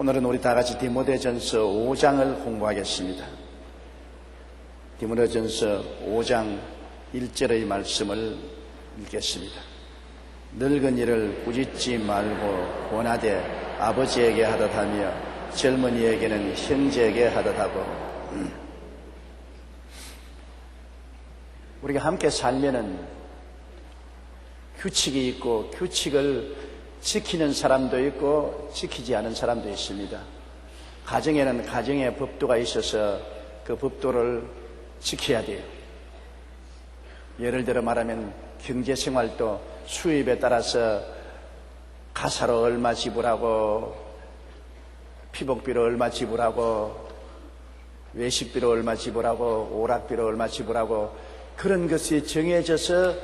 오늘은 우리 다 같이 디모데전서 5장을 공부하겠습니다. 디모데전서 5장 1절의 말씀을 읽겠습니다. 늙은 이를 꾸짖지 말고 권하되 아버지에게 하듯 하며 젊은이에게는 형제에게 하듯 하고. 우리가 함께 살면은 규칙이 있고 규칙을 지키는 사람도 있고 지키지 않은 사람도 있습니다. 가정에는 가정의 법도가 있어서 그 법도를 지켜야 돼요. 예를 들어 말하면 경제생활도 수입에 따라서 가사로 얼마 지불하고 피복비로 얼마 지불하고 외식비로 얼마 지불하고 오락비로 얼마 지불하고 그런 것이 정해져서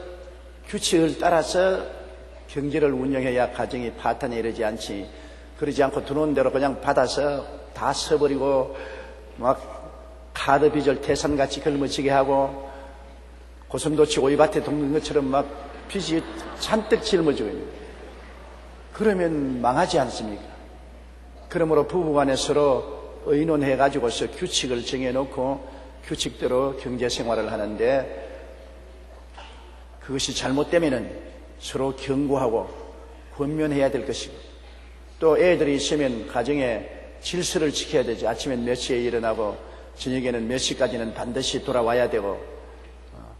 규칙을 따라서 경제를 운영해야 가정이 파탄에 이르지 않지. 그러지 않고 들어온 대로 그냥 받아서 다 써버리고 막 카드 빚을 태산같이 걸머지게 하고 고슴도치 오이밭에 돕는 것처럼 막 빚이 잔뜩 짊어지고 있는 거예요. 그러면 망하지 않습니까? 그러므로 부부간에 서로 의논해가지고서 규칙을 정해놓고 규칙대로 경제생활을 하는데 그것이 잘못되면은 서로 경고하고 권면해야 될 것이고 또 애들이 있으면 가정에 질서를 지켜야 되죠. 아침엔 몇 시에 일어나고 저녁에는 몇 시까지는 반드시 돌아와야 되고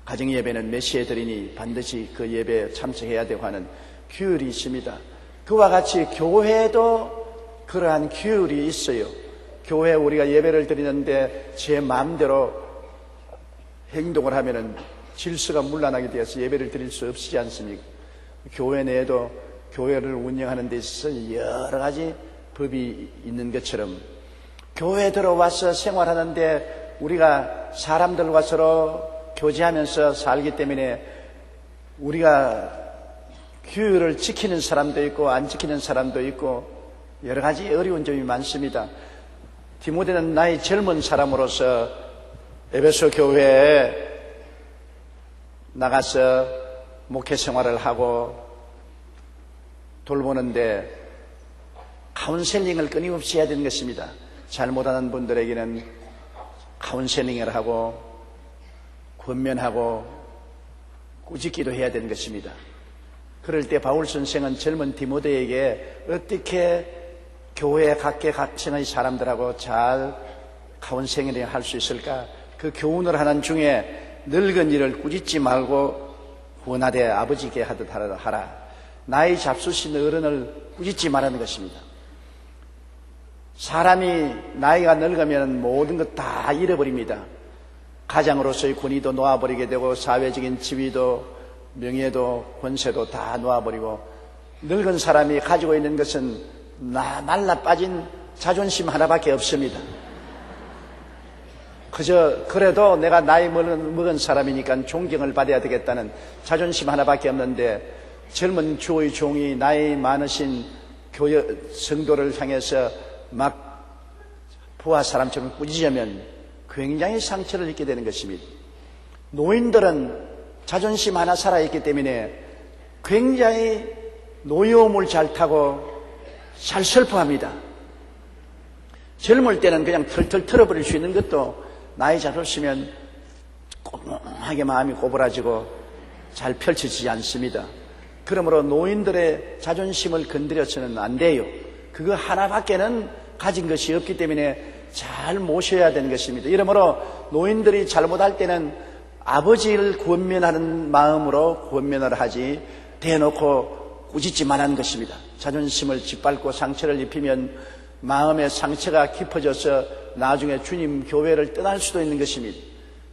가정예배는 몇 시에 드리니 반드시 그 예배에 참석해야 되고 하는 규율이 있습니다. 그와 같이 교회도 그러한 규율이 있어요. 교회에 우리가 예배를 드리는데 제 마음대로 행동을 하면은 질서가 문란하게 되어서 예배를 드릴 수 없지 않습니까? 교회 내에도 교회를 운영하는 데 있어서 여러 가지 법이 있는 것처럼 교회 들어와서 생활하는데 우리가 사람들과 서로 교제하면서 살기 때문에 우리가 규율을 지키는 사람도 있고 안 지키는 사람도 있고 여러 가지 어려운 점이 많습니다. 디모데는 나이 젊은 사람으로서 에베소 교회에 나가서 목회 생활을 하고 돌보는데 카운셀링을 끊임없이 해야 되는 것입니다. 잘못하는 분들에게는 카운셀링을 하고 권면하고 꾸짖기도 해야 되는 것입니다. 그럴 때 바울 선생은 젊은 디모데에게 어떻게 교회 각계각층의 사람들하고 잘 카운셀링을 할 수 있을까? 그 교훈을 하는 중에 늙은 이를 꾸짖지 말고 권하되 아버지께 하듯 하라. 나이 잡수신 어른을 꾸짖지 말라는 것입니다. 사람이 나이가 늙으면 모든 것 다 잃어버립니다. 가장으로서의 권위도 놓아버리게 되고 사회적인 지위도 명예도 권세도 다 놓아버리고 늙은 사람이 가지고 있는 것은 말라 빠진 자존심 하나밖에 없습니다. 그래도 내가 나이 먹은 사람이니까 존경을 받아야 되겠다는 자존심 하나밖에 없는데 젊은 주의 종이 나이 많으신 교회 성도를 향해서 막 부하 사람처럼 꾸짖으면 굉장히 상처를 입게 되는 것입니다. 노인들은 자존심 하나 살아있기 때문에 굉장히 노여움을 잘 타고 잘 슬퍼합니다. 젊을 때는 그냥 털털 털어버릴 수 있는 것도 나이 잡으시면 꼼꼼하게 마음이 고부라지고 잘 펼쳐지지 않습니다. 그러므로 노인들의 자존심을 건드려서는 안 돼요. 그거 하나밖에는 가진 것이 없기 때문에 잘 모셔야 되는 것입니다. 이러므로 노인들이 잘못할 때는 아버지를 권면하는 마음으로 권면을 하지 대놓고 꾸짖지 말라는 것입니다. 자존심을 짓밟고 상처를 입히면 마음의 상처가 깊어져서 나중에 주님 교회를 떠날 수도 있는 것입니다.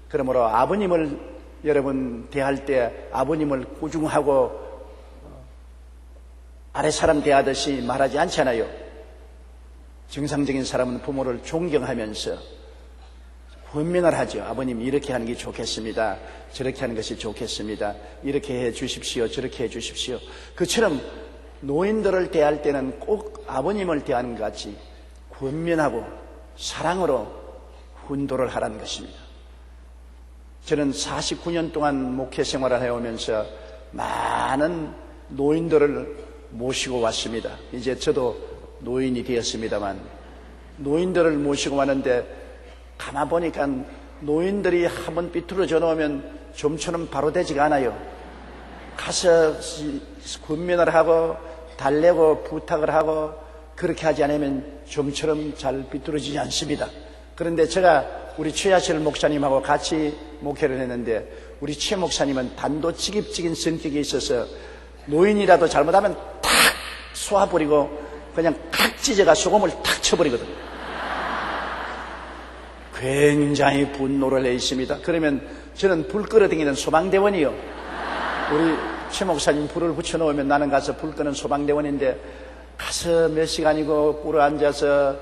그러므로 아버님을 여러분 대할 때 아버님을 꾸중하고 아래 사람 대하듯이 말하지 않잖아요. 정상적인 사람은 부모를 존경하면서 권면을 하죠. 아버님 이렇게 하는 게 좋겠습니다. 저렇게 하는 것이 좋겠습니다. 이렇게 해 주십시오. 저렇게 해 주십시오. 그처럼 노인들을 대할 때는 꼭 아버님을 대하는 것 같이 권면하고 사랑으로 훈도를 하라는 것입니다. 저는 49년 동안 목회 생활을 해오면서 많은 노인들을 모시고 왔습니다. 이제 저도 노인이 되었습니다만 노인들을 모시고 왔는데 가만 보니까 노인들이 한번 삐뚤어져 놓으면 좀처럼 바로 되지가 않아요. 가서 군면을 하고 달래고 부탁을 하고 그렇게 하지 않으면 좀처럼 잘 삐뚤어지지 않습니다. 그런데 제가 우리 최하실 목사님하고 같이 목회를 했는데 우리 최 목사님은 단도직입적인 성격이 있어서 노인이라도 잘못하면 탁 쏘아버리고 그냥 탁 찢어가 소금을 탁 쳐버리거든요. 굉장히 분노를 해 있습니다. 그러면 저는 불 끌어당기는 소방대원이요. 우리 최 목사님 불을 붙여놓으면 나는 가서 불 끄는 소방대원인데 가서 몇 시간이고 꿇어 앉아서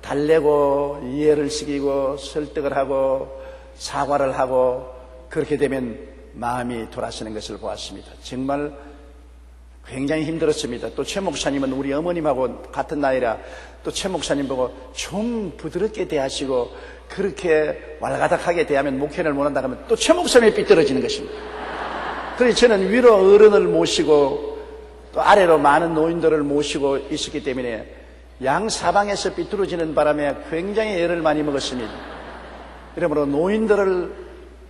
달래고 이해를 시키고 설득을 하고 사과를 하고 그렇게 되면 마음이 돌아서는 것을 보았습니다. 정말 굉장히 힘들었습니다. 또 최 목사님은 우리 어머님하고 같은 나이라 또 최 목사님 보고 좀 부드럽게 대하시고 그렇게 왈가닥하게 대하면 목회를 못한다 하면 또 최 목사님이 삐뚤어지는 것입니다. 그래서 저는 위로 어른을 모시고 또 아래로 많은 노인들을 모시고 있었기 때문에 양 사방에서 삐뚤어지는 바람에 굉장히 애를 많이 먹었습니다. 이러므로 노인들을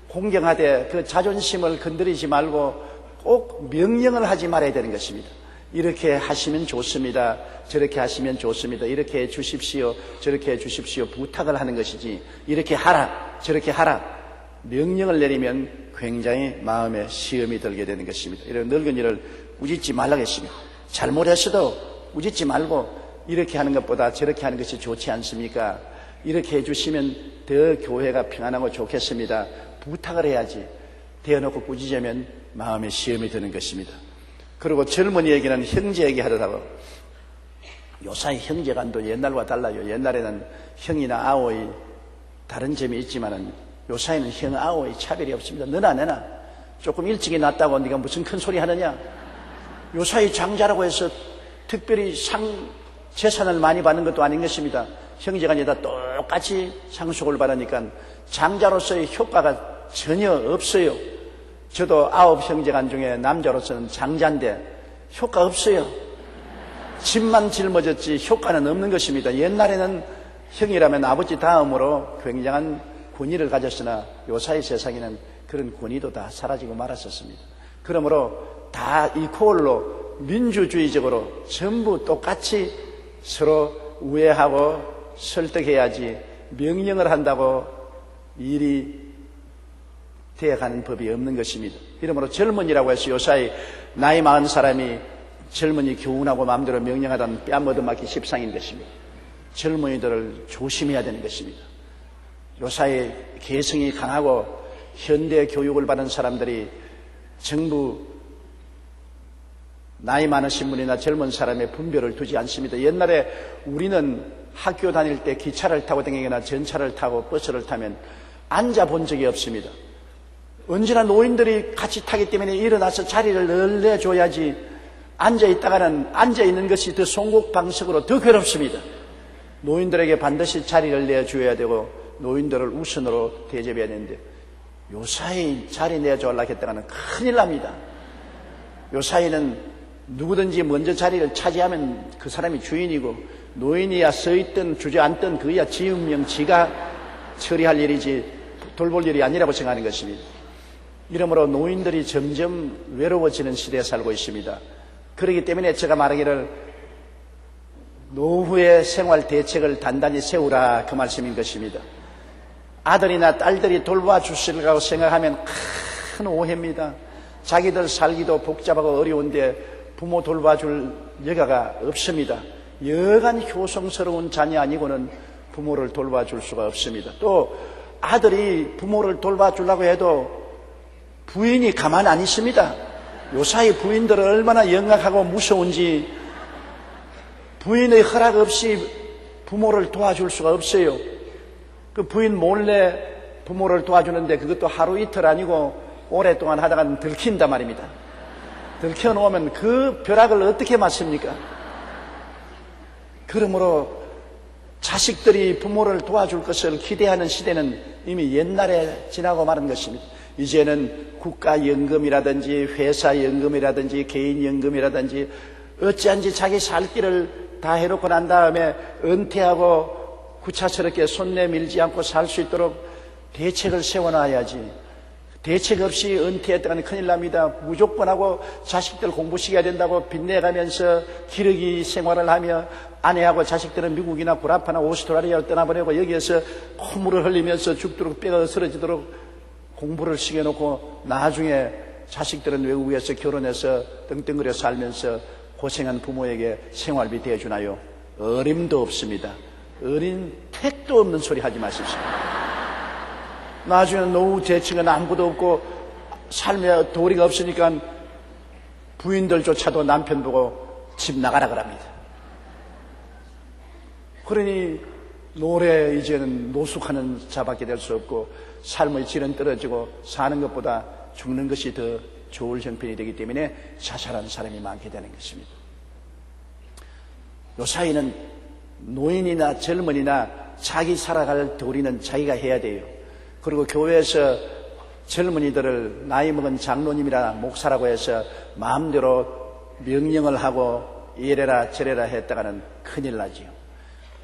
공경하되 그 자존심을 건드리지 말고 꼭 명령을 하지 말아야 되는 것입니다. 이렇게 하시면 좋습니다. 저렇게 하시면 좋습니다. 이렇게 해 주십시오. 저렇게 해 주십시오. 부탁을 하는 것이지 이렇게 하라 저렇게 하라 명령을 내리면 굉장히 마음에 시험이 들게 되는 것입니다. 이런 늙은이를 우짖지 말라고 했습니다. 잘못했어도 우짖지 말고 이렇게 하는 것보다 저렇게 하는 것이 좋지 않습니까? 이렇게 해주시면 더 교회가 평안하고 좋겠습니다. 부탁을 해야지 대어놓고 꾸짖으면 마음에 시험이 드는 것입니다. 그리고 젊은이에게는 형제 얘기하더라고. 요사이 형제간도 옛날과 달라요. 옛날에는 형이나 아오이 다른 점이 있지만은 요사이는 형 아오이 차별이 없습니다. 너나 내나 조금 일찍이 났다고 네가 무슨 큰 소리 하느냐. 요사이 장자라고 해서 특별히 재산을 많이 받는 것도 아닌 것입니다. 형제간이 다 똑같이 상속을 받으니까 장자로서의 효과가 전혀 없어요. 저도 9 형제간 중에 남자로서는 장자인데 효과 없어요. 집만 짊어졌지 효과는 없는 것입니다. 옛날에는 형이라면 아버지 다음으로 굉장한 권위를 가졌으나 요사이 세상에는 그런 권위도 다 사라지고 말았었습니다. 그러므로 다 이퀄로 민주주의적으로 전부 똑같이 서로 우애하고 설득해야지 명령을 한다고 일이 되어가는 법이 없는 것입니다. 이러므로 젊은이라고 해서 요사이 나이 많은 사람이 젊은이 교훈하고 마음대로 명령하다는 뺨 얻어맞기 십상인 것입니다. 젊은이들을 조심해야 되는 것입니다. 요사이 개성이 강하고 현대 교육을 받은 사람들이 정부 나이 많으신 분이나 젊은 사람의 분별을 두지 않습니다. 옛날에 우리는 학교 다닐 때 기차를 타고 다니거나 전차를 타고 버스를 타면 앉아본 적이 없습니다. 언제나 노인들이 같이 타기 때문에 일어나서 자리를 늘 내줘야지 앉아있다가는 앉아있는 것이 더 송곡방석으로 더 괴롭습니다. 노인들에게 반드시 자리를 내줘야 되고 노인들을 우선으로 대접해야 되는데 요사이 자리 내줘하려고 했다가는 큰일 납니다. 요사이는 누구든지 먼저 자리를 차지하면 그 사람이 주인이고 노인이야 서있든 주저앉든 그야 지 운명 지가 처리할 일이지 돌볼 일이 아니라고 생각하는 것입니다. 이러므로 노인들이 점점 외로워지는 시대에 살고 있습니다. 그렇기 때문에 제가 말하기를 노후의 생활 대책을 단단히 세우라 그 말씀인 것입니다. 아들이나 딸들이 돌봐주시라고 생각하면 큰 오해입니다. 자기들 살기도 복잡하고 어려운데 부모 돌봐줄 여가가 없습니다. 여간 효성스러운 자녀 아니고는 부모를 돌봐줄 수가 없습니다. 또 아들이 부모를 돌봐주려고 해도 부인이 가만 안 있습니다. 요사이 부인들은 얼마나 영악하고 무서운지 부인의 허락 없이 부모를 도와줄 수가 없어요. 그 부인 몰래 부모를 도와주는데 그것도 하루 이틀 아니고 오랫동안 하다가 들킨단 말입니다. 들켜놓으면 그 벼락을 어떻게 맞습니까? 그러므로 자식들이 부모를 도와줄 것을 기대하는 시대는 이미 옛날에 지나고 마른 것입니다. 이제는 국가연금이라든지 회사연금이라든지 개인연금이라든지 어찌한지 자기 살 길을 다 해놓고 난 다음에 은퇴하고 구차스럽게 손 내밀지 않고 살 수 있도록 대책을 세워놔야지. 대책 없이 은퇴했다가는 큰일 납니다. 무조건 하고 자식들 공부시켜야 된다고 빚내가면서 기러기 생활을 하며 아내하고 자식들은 미국이나 구라파나 오스트라리아로 떠나보내고 여기에서 콧물을 흘리면서 죽도록 뼈가 쓰러지도록 공부를 시켜놓고 나중에 자식들은 외국에서 결혼해서 떵떵거려 살면서 고생한 부모에게 생활비 대주나요? 어림도 없습니다. 어린 택도 없는 소리 하지 마십시오. 나중에 노후 대책은 아무것도 없고 삶에 도리가 없으니까 부인들조차도 남편 보고 집 나가라 그럽니다. 그러니 노래 이제는 노숙하는 자밖에 될 수 없고 삶의 질은 떨어지고 사는 것보다 죽는 것이 더 좋을 형편이 되기 때문에 자살하는 사람이 많게 되는 것입니다. 요사이는 노인이나 젊은이나 자기 살아갈 도리는 자기가 해야 돼요. 그리고 교회에서 젊은이들을 나이 먹은 장로님이라 목사라고 해서 마음대로 명령을 하고 이래라 저래라 했다가는 큰일 나지요.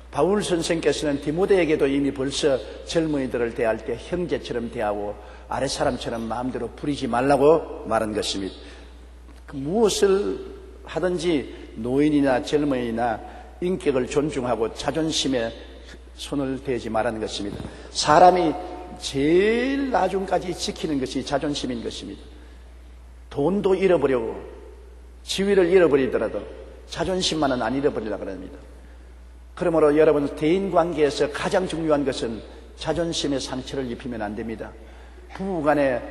바울 선생께서는 디모데에게도 이미 벌써 젊은이들을 대할 때 형제처럼 대하고 아랫사람처럼 마음대로 부리지 말라고 말한 것입니다. 무엇을 하든지 노인이나 젊은이나 인격을 존중하고 자존심에 손을 대지 말라는 것입니다. 사람이 제일 나중까지 지키는 것이 자존심인 것입니다. 돈도 잃어버리고 지위를 잃어버리더라도 자존심만은 안 잃어버리려고 합니다. 그러므로 여러분 대인관계에서 가장 중요한 것은 자존심의 상처를 입히면 안 됩니다. 부부간에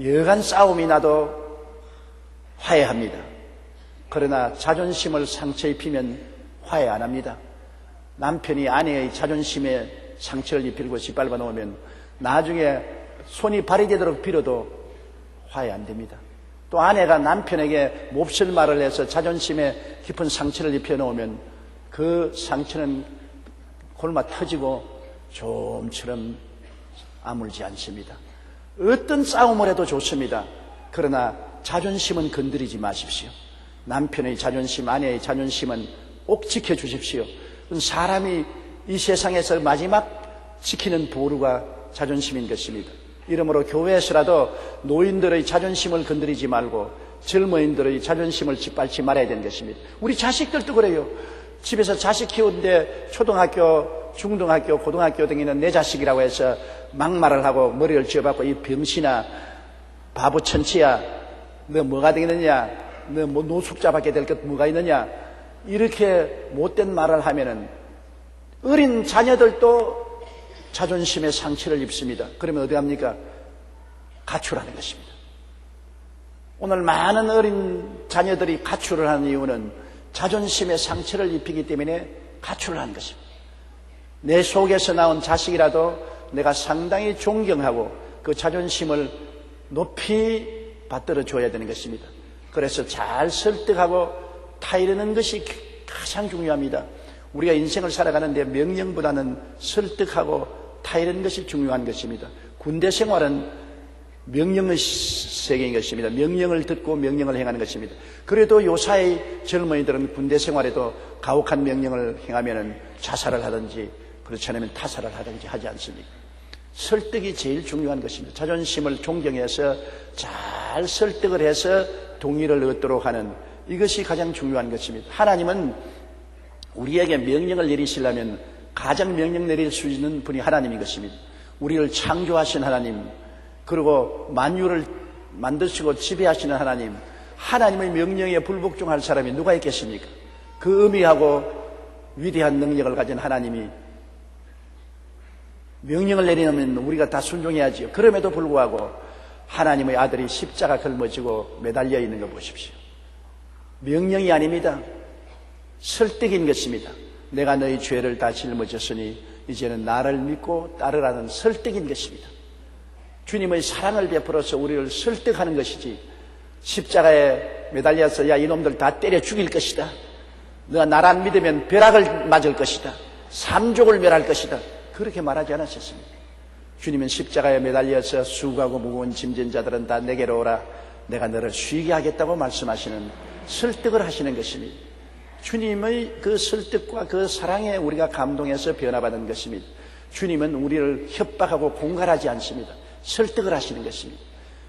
여간 싸움이 나도 화해합니다. 그러나 자존심을 상처 입히면 화해 안 합니다. 남편이 아내의 자존심에 상처를 입히고 짓밟아 놓으면 나중에 손이 발이 되도록 빌어도 화해 안 됩니다. 또 아내가 남편에게 몹쓸 말을 해서 자존심에 깊은 상처를 입혀 놓으면 그 상처는 골마 터지고 좀처럼 아물지 않습니다. 어떤 싸움을 해도 좋습니다. 그러나 자존심은 건드리지 마십시오. 남편의 자존심, 아내의 자존심은 꼭 지켜주십시오. 사람이 이 세상에서 마지막 지키는 보루가 자존심인 것입니다. 이러므로 교회에서라도 노인들의 자존심을 건드리지 말고 젊은이들의 자존심을 짓밟지 말아야 되는 것입니다. 우리 자식들도 그래요. 집에서 자식 키우는데 초등학교, 중등학교, 고등학교 등에는 내 자식이라고 해서 막말을 하고 머리를 쥐어박고 이 병신아, 바보 천치야, 너 뭐가 되겠느냐, 너 뭐 노숙자밖에 될 것 뭐가 있느냐, 이렇게 못된 말을 하면은 어린 자녀들도 자존심에 상처를 입습니다. 그러면 어디 합니까? 가출하는 것입니다. 오늘 많은 어린 자녀들이 가출을 하는 이유는 자존심에 상처를 입히기 때문에 가출을 하는 것입니다. 내 속에서 나온 자식이라도 내가 상당히 존경하고 그 자존심을 높이 받들어 줘야 되는 것입니다. 그래서 잘 설득하고 타이르는 것이 가장 중요합니다. 우리가 인생을 살아가는데 명령보다는 설득하고 타이르는 것이 중요한 것입니다. 군대 생활은 명령의 세계인 것입니다. 명령을 듣고 명령을 행하는 것입니다. 그래도 요사이 젊은이들은 군대 생활에도 가혹한 명령을 행하면 자살을 하든지 그렇지 않으면 타살을 하든지 하지 않습니까? 설득이 제일 중요한 것입니다. 자존심을 존경해서 잘 설득을 해서 동의를 얻도록 하는 이것이 가장 중요한 것입니다. 하나님은 우리에게 명령을 내리시려면 가장 명령 내릴 수 있는 분이 하나님인 것입니다. 우리를 창조하신 하나님, 그리고 만유를 만드시고 지배하시는 하나님, 하나님의 명령에 불복종할 사람이 누가 있겠습니까? 그 의미하고 위대한 능력을 가진 하나님이 명령을 내리면 우리가 다 순종해야지요. 그럼에도 불구하고 하나님의 아들이 십자가 걸머지고 매달려 있는 거 보십시오. 명령이 아닙니다. 설득인 것입니다. 내가 너희 죄를 다 짊어졌으니 이제는 나를 믿고 따르라는 설득인 것입니다. 주님의 사랑을 베풀어서 우리를 설득하는 것이지, 십자가에 매달려서 야 이놈들 다 때려 죽일 것이다, 너가 나를 안 믿으면 벼락을 맞을 것이다, 삼족을 멸할 것이다, 그렇게 말하지 않으셨습니다. 주님은 십자가에 매달려서 수고하고 무거운 짐진 자들은 다 내게로 오라, 내가 너를 쉬게 하겠다고 말씀하시는 설득을 하시는 것입니다. 주님의 그 설득과 그 사랑에 우리가 감동해서 변화받은 것입니다. 주님은 우리를 협박하고 공갈하지 않습니다. 설득을 하시는 것입니다.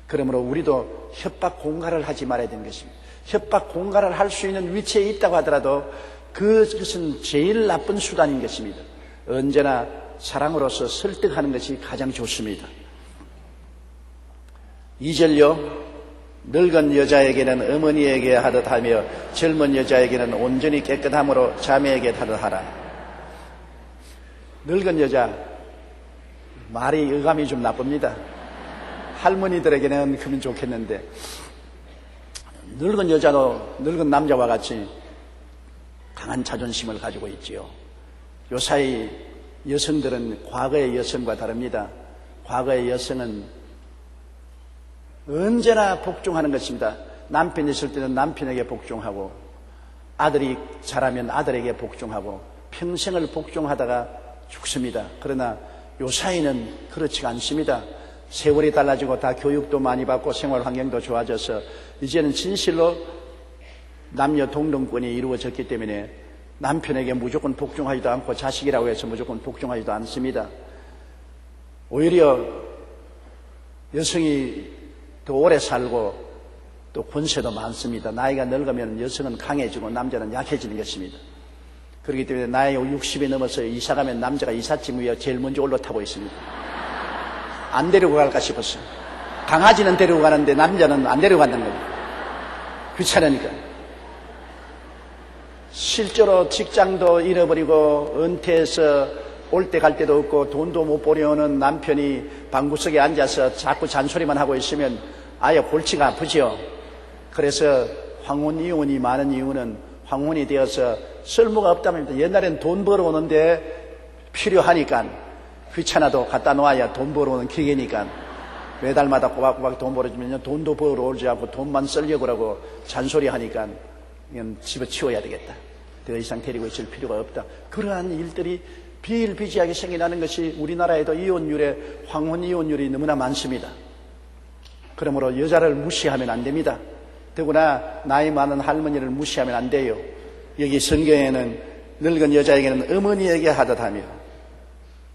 그러므로 우리도 협박 공갈을 하지 말아야 되는 것입니다. 협박 공갈을 할 수 있는 위치에 있다고 하더라도 그것은 제일 나쁜 수단인 것입니다. 언제나 사랑으로서 설득하는 것이 가장 좋습니다. 2절요. 늙은 여자에게는 어머니에게 하듯 하며 젊은 여자에게는 온전히 깨끗함으로 자매에게 하듯 하라. 늙은 여자, 말이 어감이 좀 나쁩니다. 할머니들에게는 그러면 좋겠는데, 늙은 여자도 늙은 남자와 같이 강한 자존심을 가지고 있지요. 요사이 여성들은 과거의 여성과 다릅니다. 과거의 여성은 언제나 복종하는 것입니다. 남편이 있을 때는 남편에게 복종하고, 아들이 자라면 아들에게 복종하고, 평생을 복종하다가 죽습니다. 그러나 요사이는 그렇지가 않습니다. 세월이 달라지고 다 교육도 많이 받고 생활 환경도 좋아져서 이제는 진실로 남녀 동등권이 이루어졌기 때문에 남편에게 무조건 복종하지도 않고 자식이라고 해서 무조건 복종하지도 않습니다. 오히려 여성이 더 오래 살고 또 권세도 많습니다. 나이가 늙으면 여성은 강해지고 남자는 약해지는 것입니다. 그렇기 때문에 나이 60이 넘어서 이사 가면 남자가 이삿짐 위에 제일 먼저 올라타고 있습니다. 안 데리고 갈까 싶었어요. 강아지는 데리고 가는데 남자는 안 데리고 간다는 거예요. 귀찮으니까. 실제로 직장도 잃어버리고 은퇴해서 올 때 갈 때도 없고 돈도 못 벌여오는 남편이 방구석에 앉아서 자꾸 잔소리만 하고 있으면 아예 골치가 아프죠. 그래서 황혼 이혼이 많은 이유는 황혼이 되어서 쓸모가 없다면, 옛날엔 돈 벌어오는데 필요하니까 귀찮아도 갖다 놓아야 돈 벌어오는 기계니까 매달마다 꼬박꼬박 돈 벌어주면 돈도 벌어오지 않고 돈만 쓰려고 하고 잔소리 하니까 이건 집어치워야 되겠다. 더 이상 데리고 있을 필요가 없다. 그러한 일들이 비일비재하게 생겨나는 것이 우리나라에도 이혼율에 황혼 이혼율이 너무나 많습니다. 그러므로 여자를 무시하면 안 됩니다. 더구나 나이 많은 할머니를 무시하면 안 돼요. 여기 성경에는 늙은 여자에게는 어머니에게 하듯 하며,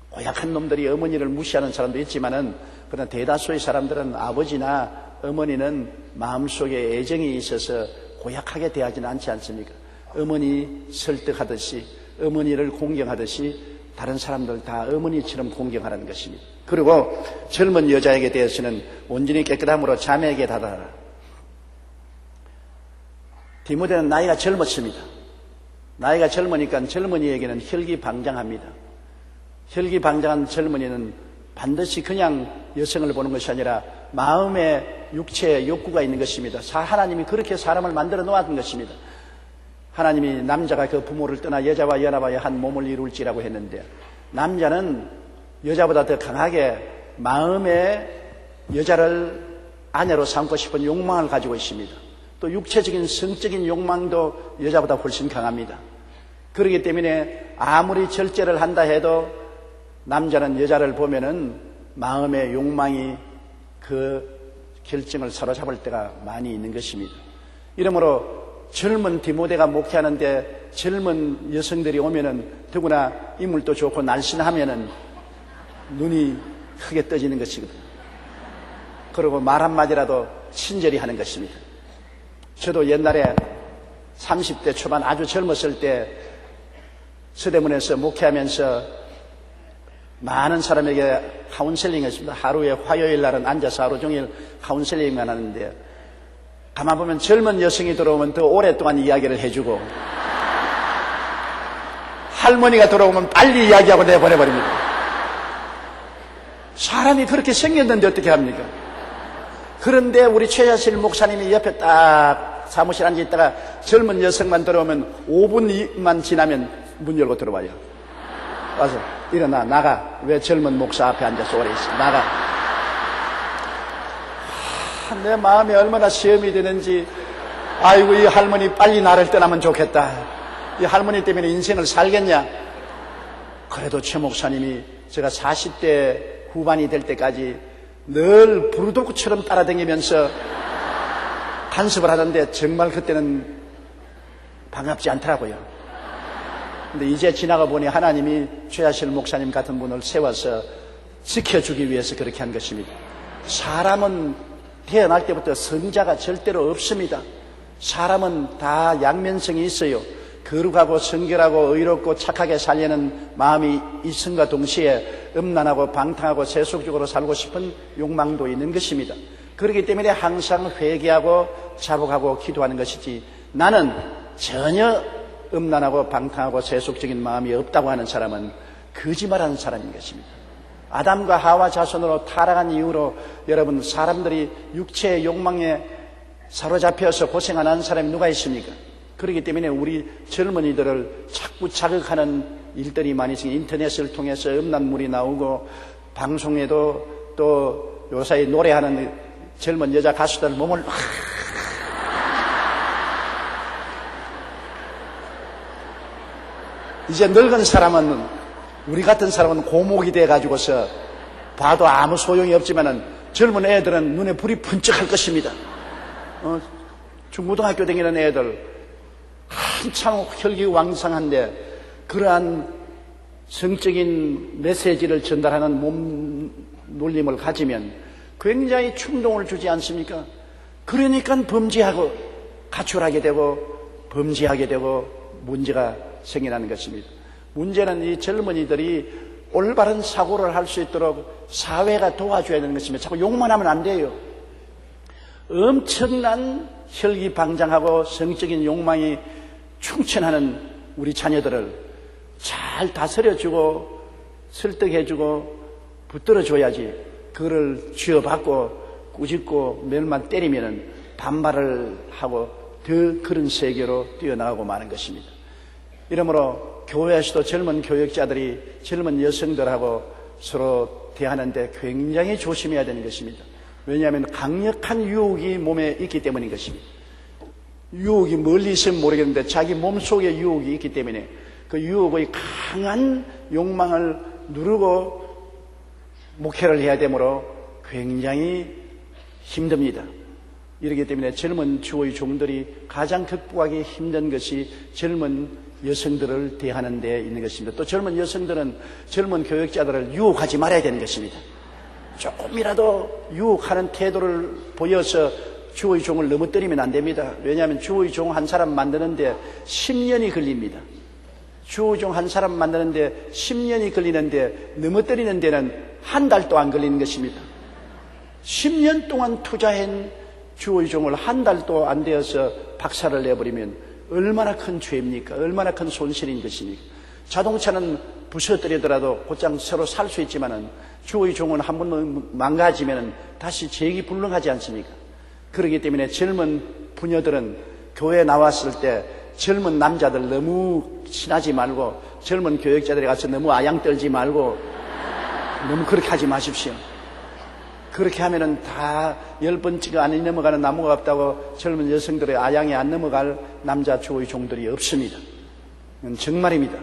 고약한 놈들이 어머니를 무시하는 사람도 있지만은 그러나 대다수의 사람들은 아버지나 어머니는 마음속에 애정이 있어서 고약하게 대하지는 않지 않습니까? 어머니 설득하듯이, 어머니를 공경하듯이 다른 사람들 다 어머니처럼 공경하라는 것입니다. 그리고 젊은 여자에게 대해서는 온전히 깨끗함으로 자매에게 다다라. 디모데는 나이가 젊었습니다. 나이가 젊으니까 젊은이에게는 혈기방장합니다. 혈기방장한 젊은이는 반드시 그냥 여성을 보는 것이 아니라 마음의 육체의 욕구가 있는 것입니다. 하나님이 그렇게 사람을 만들어 놓았던 것입니다. 하나님이 남자가 그 부모를 떠나 여자와 연합하여 한 몸을 이룰지라고 했는데, 남자는 여자보다 더 강하게 마음에 여자를 아내로 삼고 싶은 욕망을 가지고 있습니다. 또 육체적인 성적인 욕망도 여자보다 훨씬 강합니다. 그렇기 때문에 아무리 절제를 한다 해도 남자는 여자를 보면은 마음의 욕망이 그 결정을 사로잡을 때가 많이 있는 것입니다. 이러므로 젊은 디모데가 목회하는데 젊은 여성들이 오면은, 더구나 인물도 좋고 날씬하면은 눈이 크게 떠지는 것이거든요. 그리고 말 한마디라도 친절히 하는 것입니다. 저도 옛날에 30대 초반 아주 젊었을 때 서대문에서 목회하면서 많은 사람에게 카운셀링 했습니다. 하루에 화요일 날은 앉아서 하루 종일 카운셀링만 하는데, 가만 보면 젊은 여성이 들어오면 더 오랫동안 이야기를 해주고, 할머니가 들어오면 빨리 이야기하고 내보내버립니다. 사람이 그렇게 생겼는데 어떻게 합니까? 그런데 우리 최자실 목사님이 옆에 딱 사무실 앉아 있다가 젊은 여성만 들어오면 5분만 지나면 문 열고 들어와요. 와서 일어나, 나가. 왜 젊은 목사 앞에 앉아서 오래 있어? 나가. 내 마음이 얼마나 시험이 되는지. 아이고, 이 할머니 빨리 나를 떠나면 좋겠다. 이 할머니 때문에 인생을 살겠냐? 그래도 최 목사님이 제가 40대 후반이 될 때까지 늘 부르도구처럼 따라다니면서 간섭을 하던데, 정말 그때는 반갑지 않더라고요. 근데 이제 지나가 보니 하나님이 최하실 목사님 같은 분을 세워서 지켜주기 위해서 그렇게 한 것입니다. 사람은 태어날 때부터 선자가 절대로 없습니다. 사람은 다 양면성이 있어요. 거룩하고 성결하고 의롭고 착하게 살려는 마음이 있음과 동시에 음란하고 방탕하고 세속적으로 살고 싶은 욕망도 있는 것입니다. 그렇기 때문에 항상 회개하고 자복하고 기도하는 것이지, 나는 전혀 음란하고 방탕하고 세속적인 마음이 없다고 하는 사람은 거짓말하는 사람인 것입니다. 아담과 하와 자손으로 타락한 이후로 여러분, 사람들이 육체의 욕망에 사로잡혀서 고생 안 하는 사람이 누가 있습니까? 그렇기 때문에 우리 젊은이들을 자꾸 자극하는 일들이 많이 있으니 인터넷을 통해서 음란물이 나오고, 방송에도 또 요사이 노래하는 젊은 여자 가수들 몸을 이제 늙은 사람은, 우리 같은 사람은 고목이 돼가지고서 봐도 아무 소용이 없지만은 젊은 애들은 눈에 불이 번쩍할 것입니다. 중고등학교 다니는 애들 한참 혈기왕성한데 그러한 성적인 메시지를 전달하는 몸 놀림을 가지면 굉장히 충동을 주지 않습니까? 그러니까 범죄하고 가출하게 되고 범죄하게 되고 문제가 생겨나는 것입니다. 문제는 이 젊은이들이 올바른 사고를 할 수 있도록 사회가 도와줘야 되는 것입니다. 자꾸 욕만 하면 안 돼요. 엄청난 혈기방장하고 성적인 욕망이 충천하는 우리 자녀들을 잘 다스려주고 설득해주고 붙들어줘야지, 그거를 쥐어받고 꾸짖고 멸만 때리면 반발을 하고 더 그런 세계로 뛰어나가고 마는 것입니다. 이러므로 교회에서도 젊은 교역자들이 젊은 여성들하고 서로 대하는데 굉장히 조심해야 되는 것입니다. 왜냐하면 강력한 유혹이 몸에 있기 때문인 것입니다. 유혹이 멀리 있으면 모르겠는데 자기 몸속에 유혹이 있기 때문에 그 유혹의 강한 욕망을 누르고 목회를 해야 되므로 굉장히 힘듭니다. 이렇기 때문에 젊은 주의 종들이 가장 극복하기 힘든 것이 젊은 여성들을 대하는 데 있는 것입니다. 또 젊은 여성들은 젊은 교역자들을 유혹하지 말아야 되는 것입니다. 조금이라도 유혹하는 태도를 보여서 주의 종을 넘어뜨리면 안 됩니다. 왜냐하면 주의 종 한 사람 만드는데 10년이 걸립니다. 주의 종 한 사람 만드는데 10년이 걸리는데 넘어뜨리는 데는 한 달도 안 걸리는 것입니다. 10년 동안 투자한 주의 종을 한 달도 안 되어서 박살을 내버리면 얼마나 큰 죄입니까? 얼마나 큰 손실인 것입니까? 자동차는 부서뜨리더라도 곧장 새로 살 수 있지만은 주의 종은 한 번 망가지면 다시 재기 불능하지 않습니까? 그렇기 때문에 젊은 부녀들은 교회에 나왔을 때 젊은 남자들 너무 친하지 말고, 젊은 교역자들이 가서 너무 아양 떨지 말고 너무 그렇게 하지 마십시오. 그렇게 하면은 다 10번째가 안 넘어가는 나무가 없다고 젊은 여성들의 아양에 안 넘어갈 남자 주의 종들이 없습니다. 이건 정말입니다.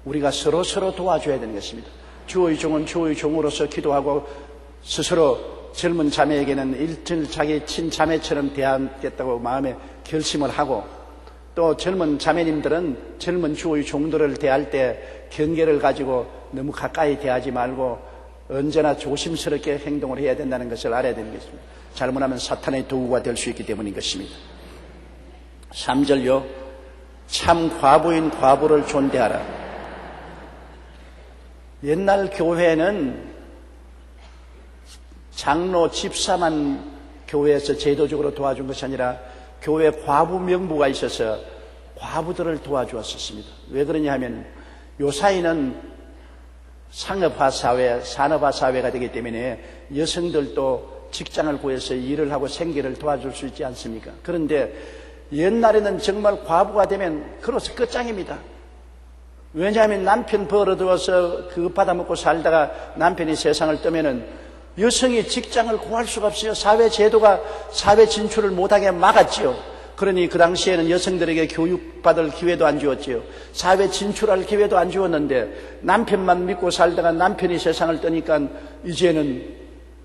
우리가 서로 도와줘야 되는 것입니다. 주의 종은 주의 종으로서 기도하고 스스로 젊은 자매에게는 일절 자기 친자매처럼 대하겠다고 마음에 결심을 하고, 또 젊은 자매님들은 젊은 주의 종들을 대할 때 경계를 가지고 너무 가까이 대하지 말고 언제나 조심스럽게 행동을 해야 된다는 것을 알아야 되는 것입니다. 잘못하면 사탄의 도구가 될 수 있기 때문인 것입니다. 3절요. 참 과부인 과부를 존대하라. 옛날 교회는 장로, 집사만 교회에서 제도적으로 도와준 것이 아니라 교회 과부 명부가 있어서 과부들을 도와주었습니다. 왜 그러냐 하면 요사이는 상업화 사회, 산업화 사회가 되기 때문에 여성들도 직장을 구해서 일을 하고 생계를 도와줄 수 있지 않습니까? 그런데 옛날에는 정말 과부가 되면 그로서 끝장입니다. 왜냐하면 남편 벌어들어서 그거 받아먹고 살다가 남편이 세상을 떠면은 여성이 직장을 구할 수가 없어요. 사회 제도가 사회 진출을 못하게 막았지요. 그러니 그 당시에는 여성들에게 교육받을 기회도 안 주었지요. 사회 진출할 기회도 안 주었는데 남편만 믿고 살다가 남편이 세상을 떠니까 이제는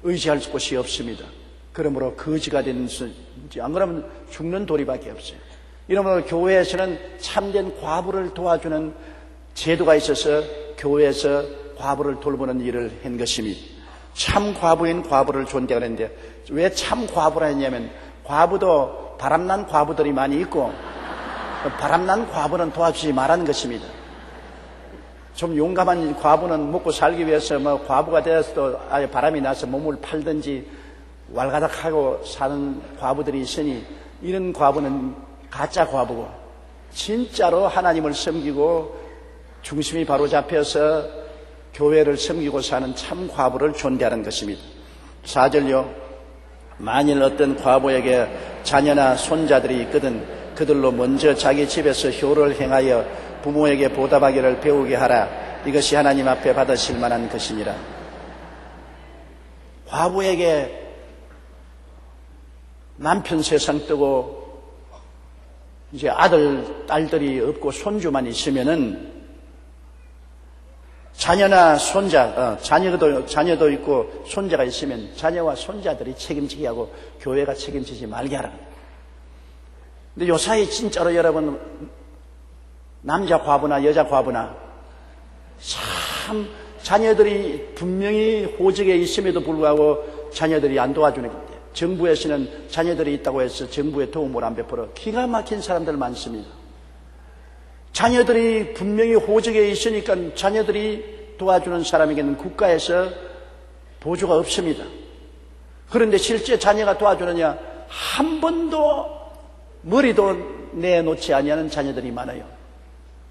의지할 곳이 없습니다. 그러므로 거지가 되는지, 안 그러면 죽는 도리밖에 없어요. 이러므로 교회에서는 참된 과부를 도와주는 제도가 있어서 교회에서 과부를 돌보는 일을 한 것입니다. 참 과부인 과부를 존대하는데 왜 참 과부라 했냐면 과부도 바람난 과부들이 많이 있고 바람난 과부는 도와주지 말라는 것입니다. 좀 용감한 과부는 먹고 살기 위해서 뭐 과부가 되어서도 아예 바람이 나서 몸을 팔든지 왈가닥하고 사는 과부들이 있으니 이런 과부는 가짜 과부고 진짜로 하나님을 섬기고 중심이 바로 잡혀서 교회를 섬기고 사는 참 과부를 존대하는 것입니다. 4절요. 만일 어떤 과부에게 자녀나 손자들이 있거든 그들로 먼저 자기 집에서 효를 행하여 부모에게 보답하기를 배우게 하라. 이것이 하나님 앞에 받으실 만한 것이니라. 과부에게 남편 세상 뜨고 이제 아들, 딸들이 없고 손주만 있으면은 자녀나 손자, 자녀도 있고 손자가 있으면 자녀와 손자들이 책임지게 하고 교회가 책임지지 말게 하라. 근데 요사이 진짜로 여러분 남자 과부나 여자 과부나 참 자녀들이 분명히 호적에 있음에도 불구하고 자녀들이 안 도와주는 건데 정부에서는 자녀들이 있다고 해서 정부의 도움을 안 베풀어 기가 막힌 사람들 많습니다. 자녀들이 분명히 호적에 있으니까 자녀들이 도와주는 사람에게는 국가에서 보조가 없습니다. 그런데 실제 자녀가 도와주느냐 한 번도 머리도 내놓지 아니하는 자녀들이 많아요.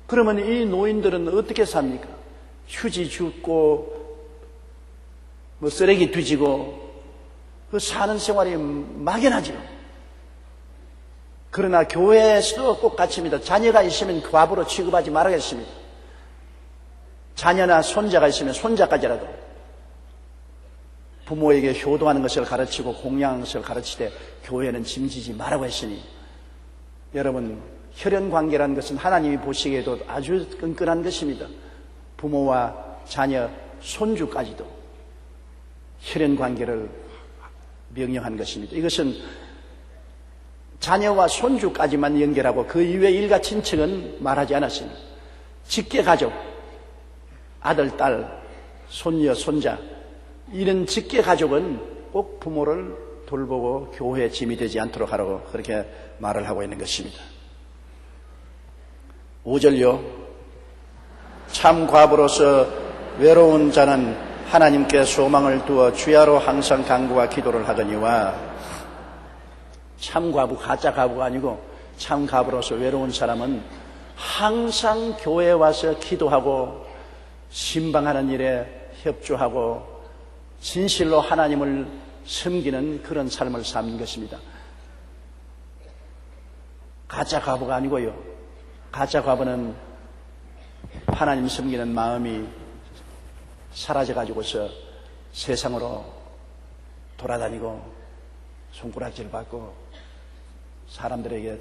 그러면 이 노인들은 어떻게 삽니까? 휴지 줍고 뭐 쓰레기 뒤지고 그 사는 생활이 막연하죠. 그러나 교회에서도 똑같습니다. 자녀가 있으면 과부로 취급하지 말아야겠습니다. 자녀나 손자가 있으면 손자까지라도 부모에게 효도하는 것을 가르치고 공양하는 것을 가르치되 교회는 짐지지 말라고 했으니 여러분 혈연관계라는 것은 하나님이 보시기에도 아주 끈끈한 것입니다. 부모와 자녀, 손주까지도 혈연관계를 명령한 것입니다. 이것은 자녀와 손주까지만 연결하고 그 이외 일가 친척은 말하지 않았습니다. 직계가족, 아들, 딸, 손녀, 손자 이런 직계가족은 꼭 부모를 돌보고 교회에 짐이 되지 않도록 하라고 그렇게 말을 하고 있는 것입니다. 5절요. 참 과부로서 외로운 자는 하나님께 소망을 두어 주야로 항상 간구와 기도를 하거니와 참 과부, 가짜 과부가 아니고 참 과부로서 외로운 사람은 항상 교회에 와서 기도하고 신방하는 일에 협조하고 진실로 하나님을 섬기는 그런 삶을 사는 것입니다. 가짜 과부가 아니고요. 가짜 과부는 하나님 섬기는 마음이 사라져가지고서 세상으로 돌아다니고 손가락질 받고 사람들에게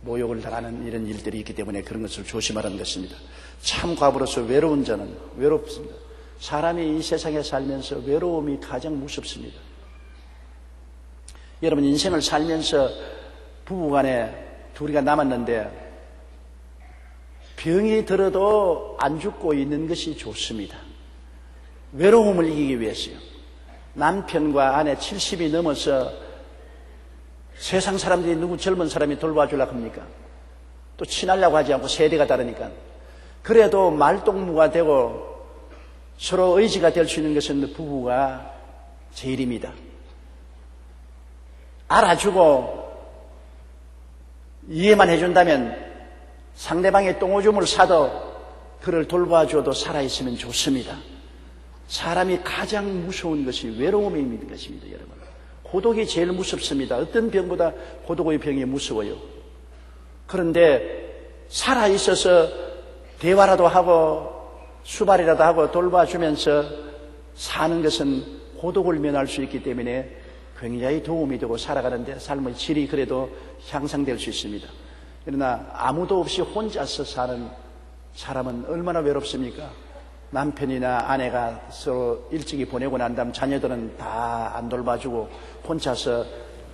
모욕을 당하는 이런 일들이 있기 때문에 그런 것을 조심하라는 것입니다. 참 과부로서 외로운 자는 외롭습니다. 사람이 이 세상에 살면서 외로움이 가장 무섭습니다. 여러분 인생을 살면서 부부간에 둘이가 남았는데 병이 들어도 안 죽고 있는 것이 좋습니다. 외로움을 이기기 위해서요. 남편과 아내 70이 넘어서 세상 사람들이 누구 젊은 사람이 돌봐주려고 합니까? 또 친하려고 하지 않고 세대가 다르니까. 그래도 말동무가 되고 서로 의지가 될 수 있는 것은 부부가 제일입니다. 알아주고 이해만 해준다면 상대방의 똥오줌을 사도 그를 돌봐줘도 살아있으면 좋습니다. 사람이 가장 무서운 것이 외로움이 있는 것입니다. 여러분 고독이 제일 무섭습니다. 어떤 병보다 고독의 병이 무서워요. 그런데 살아있어서 대화라도 하고 수발이라도 하고 돌봐주면서 사는 것은 고독을 면할 수 있기 때문에 굉장히 도움이 되고 살아가는데 삶의 질이 그래도 향상될 수 있습니다. 그러나 아무도 없이 혼자서 사는 사람은 얼마나 외롭습니까? 남편이나 아내가 서로 일찍이 보내고 난 다음 자녀들은 다 안 돌봐주고 혼자서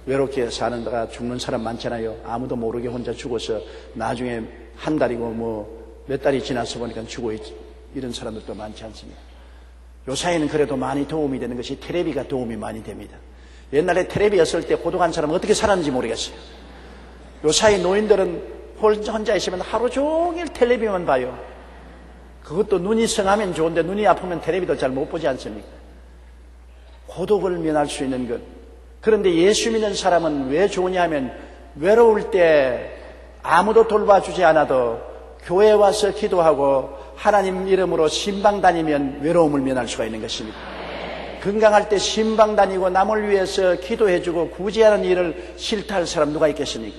외롭게 사는다가 죽는 사람 많잖아요. 아무도 모르게 혼자 죽어서 나중에 한 달이고 뭐 몇 달이 지나서 보니까 죽어 있지. 이런 사람들도 많지 않습니까? 요사이는 그래도 많이 도움이 되는 것이 텔레비가 도움이 많이 됩니다. 옛날에 텔레비였을 때 고독한 사람은 어떻게 살았는지 모르겠어요. 요사이 노인들은 혼자 있으면 하루 종일 텔레비만 봐요. 그것도 눈이 성하면 좋은데 눈이 아프면 텔레비도 잘 못 보지 않습니까? 고독을 면할 수 있는 것. 그런데 예수 믿는 사람은 왜 좋으냐 하면 외로울 때 아무도 돌봐주지 않아도 교회에 와서 기도하고 하나님 이름으로 신방 다니면 외로움을 면할 수가 있는 것입니다. 건강할 때 신방 다니고 남을 위해서 기도해주고 구제하는 일을 싫다할 사람 누가 있겠습니까?